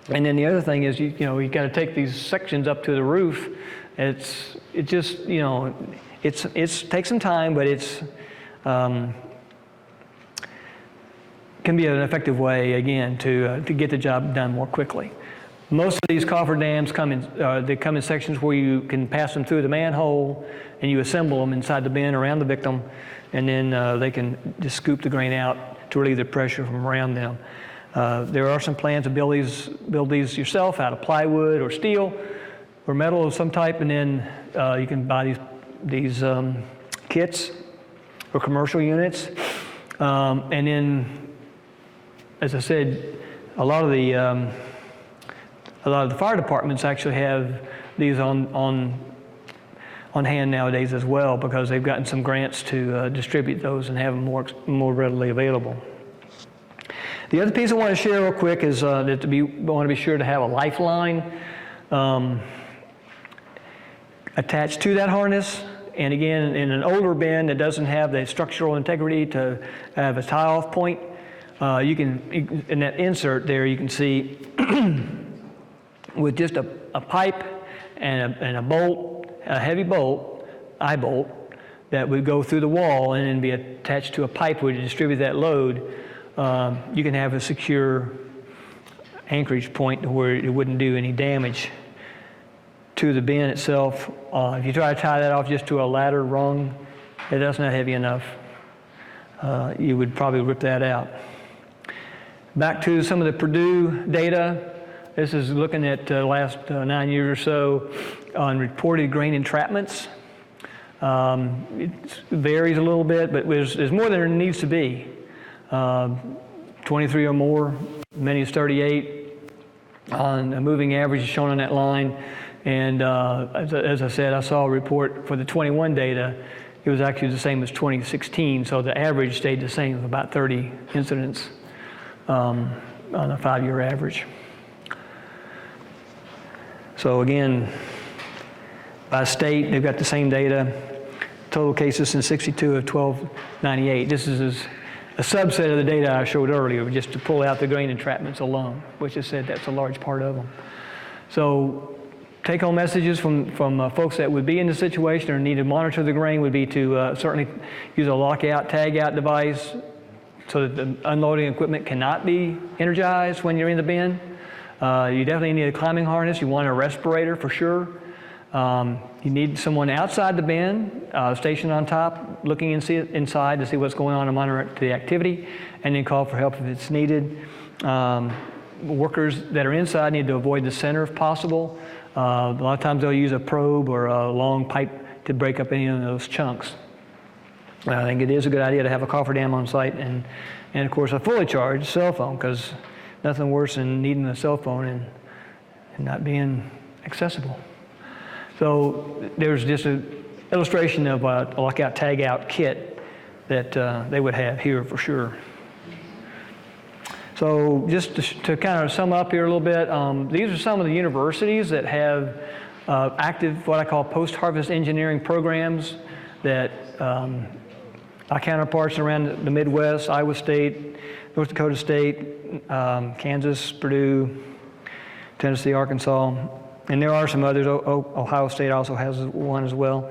And then the other thing is, you got to take these sections up to the roof. It takes some time, but it's can be an effective way again to get the job done more quickly. Most of these cofferdams come in sections where you can pass them through the manhole, and you assemble them inside the bin around the victim, and then they can just scoop the grain out to relieve the pressure from around them. There are some plans to build these yourself out of plywood or steel or metal of some type, and then you can buy these kits or commercial units. And then, as I said, a lot of the fire departments actually have these on hand nowadays as well, because they've gotten some grants to distribute those and have them more readily available. The other piece I want to share real quick is that we want to be sure to have a lifeline attached to that harness. And again, in an older bin that doesn't have the structural integrity to have a tie-off point, in that insert there, you can see with just a pipe and a bolt, a heavy bolt, eye bolt, that would go through the wall and then be attached to a pipe where you distribute that load. You can have a secure anchorage point to where it wouldn't do any damage to the bin itself. If you try to tie that off just to a ladder rung, that's not heavy enough. You would probably rip that out. Back to some of the Purdue data. This is looking at the last 9 years or so on reported grain entrapments. It varies a little bit, but there's more than there needs to be. 23 or more, many as 38 on a moving average is shown on that line. And as I said, I saw a report for the 21 data. It was actually the same as 2016, so the average stayed the same, about 30 incidents on a 5-year average. So again, by state, they've got the same data. Total cases since 62 of 1298. This is a subset of the data I showed earlier, just to pull out the grain entrapments alone, which I said that's a large part of them. So take-home messages from folks that would be in the situation or need to monitor the grain would be to certainly use a lockout, tag-out device so that the unloading equipment cannot be energized when you're in the bin. You definitely need a climbing harness. You want a respirator for sure. You need someone outside the bin, stationed on top, looking inside to see what's going on and monitor the activity, and then call for help if it's needed. Workers that are inside need to avoid the center if possible. A lot of times they'll use a probe or a long pipe to break up any of those chunks. I think it is a good idea to have a cofferdam on site and of course a fully charged cell phone, because nothing worse than needing a cell phone and not being accessible. So there's just an illustration of a lockout tag-out kit that they would have here for sure. So just to kind of sum up here a little bit, these are some of the universities that have active, what I call post-harvest engineering programs that our counterparts around the Midwest, Iowa State, North Dakota State, Kansas, Purdue, Tennessee, Arkansas, and there are some others. Ohio State also has one as well.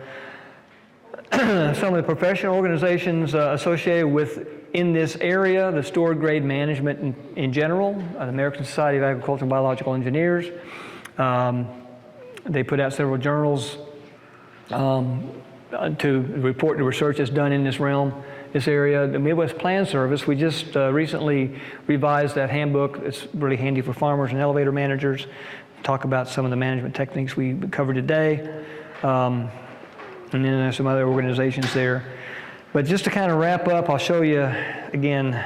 Some of the professional organizations associated with in this area, the stored grade management in general, the American Society of Agricultural and Biological Engineers, They put out several journals to report the research that's done in this realm, this area. The Midwest Plan Service, we just recently revised that handbook. It's really handy for farmers and elevator managers. Talk about some of the management techniques we covered today. And then there's some other organizations there. But just to kind of wrap up, I'll show you again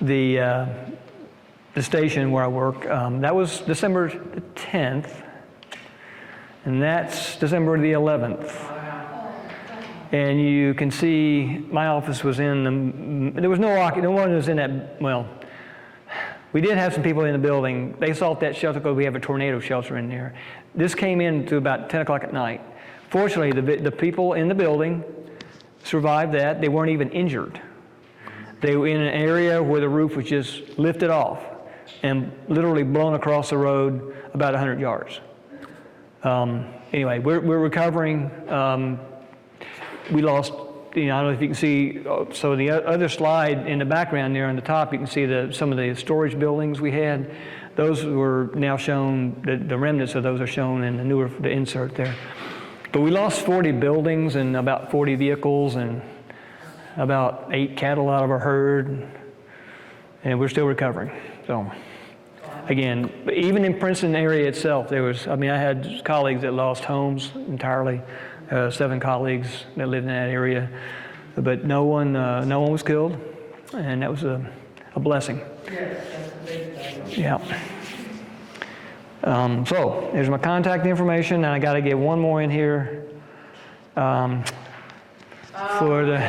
the station where I work. That was December 10th, and that's December the 11th. And you can see my office was in there was no one was in that, well, we did have some people in the building. They sought that shelter because we have a tornado shelter in there. This came in to about 10 o'clock at night. Fortunately, the people in the building survived that. They weren't even injured. They were in an area where the roof was just lifted off and literally blown across the road about 100 yards. Anyway, we're recovering. We lost, I don't know if you can see, so the other slide in the background there on the top, you can see some of the storage buildings we had. Those were now shown, the remnants of those are shown in the insert there. But we lost 40 buildings and about 40 vehicles and about 8 cattle out of our herd, and we're still recovering. So, again, even in Princeton area itself, I had colleagues that lost homes entirely, 7 colleagues that lived in that area, but no one was killed, and that was a blessing. Yeah. So there's my contact information, and I got to get one more in here for the.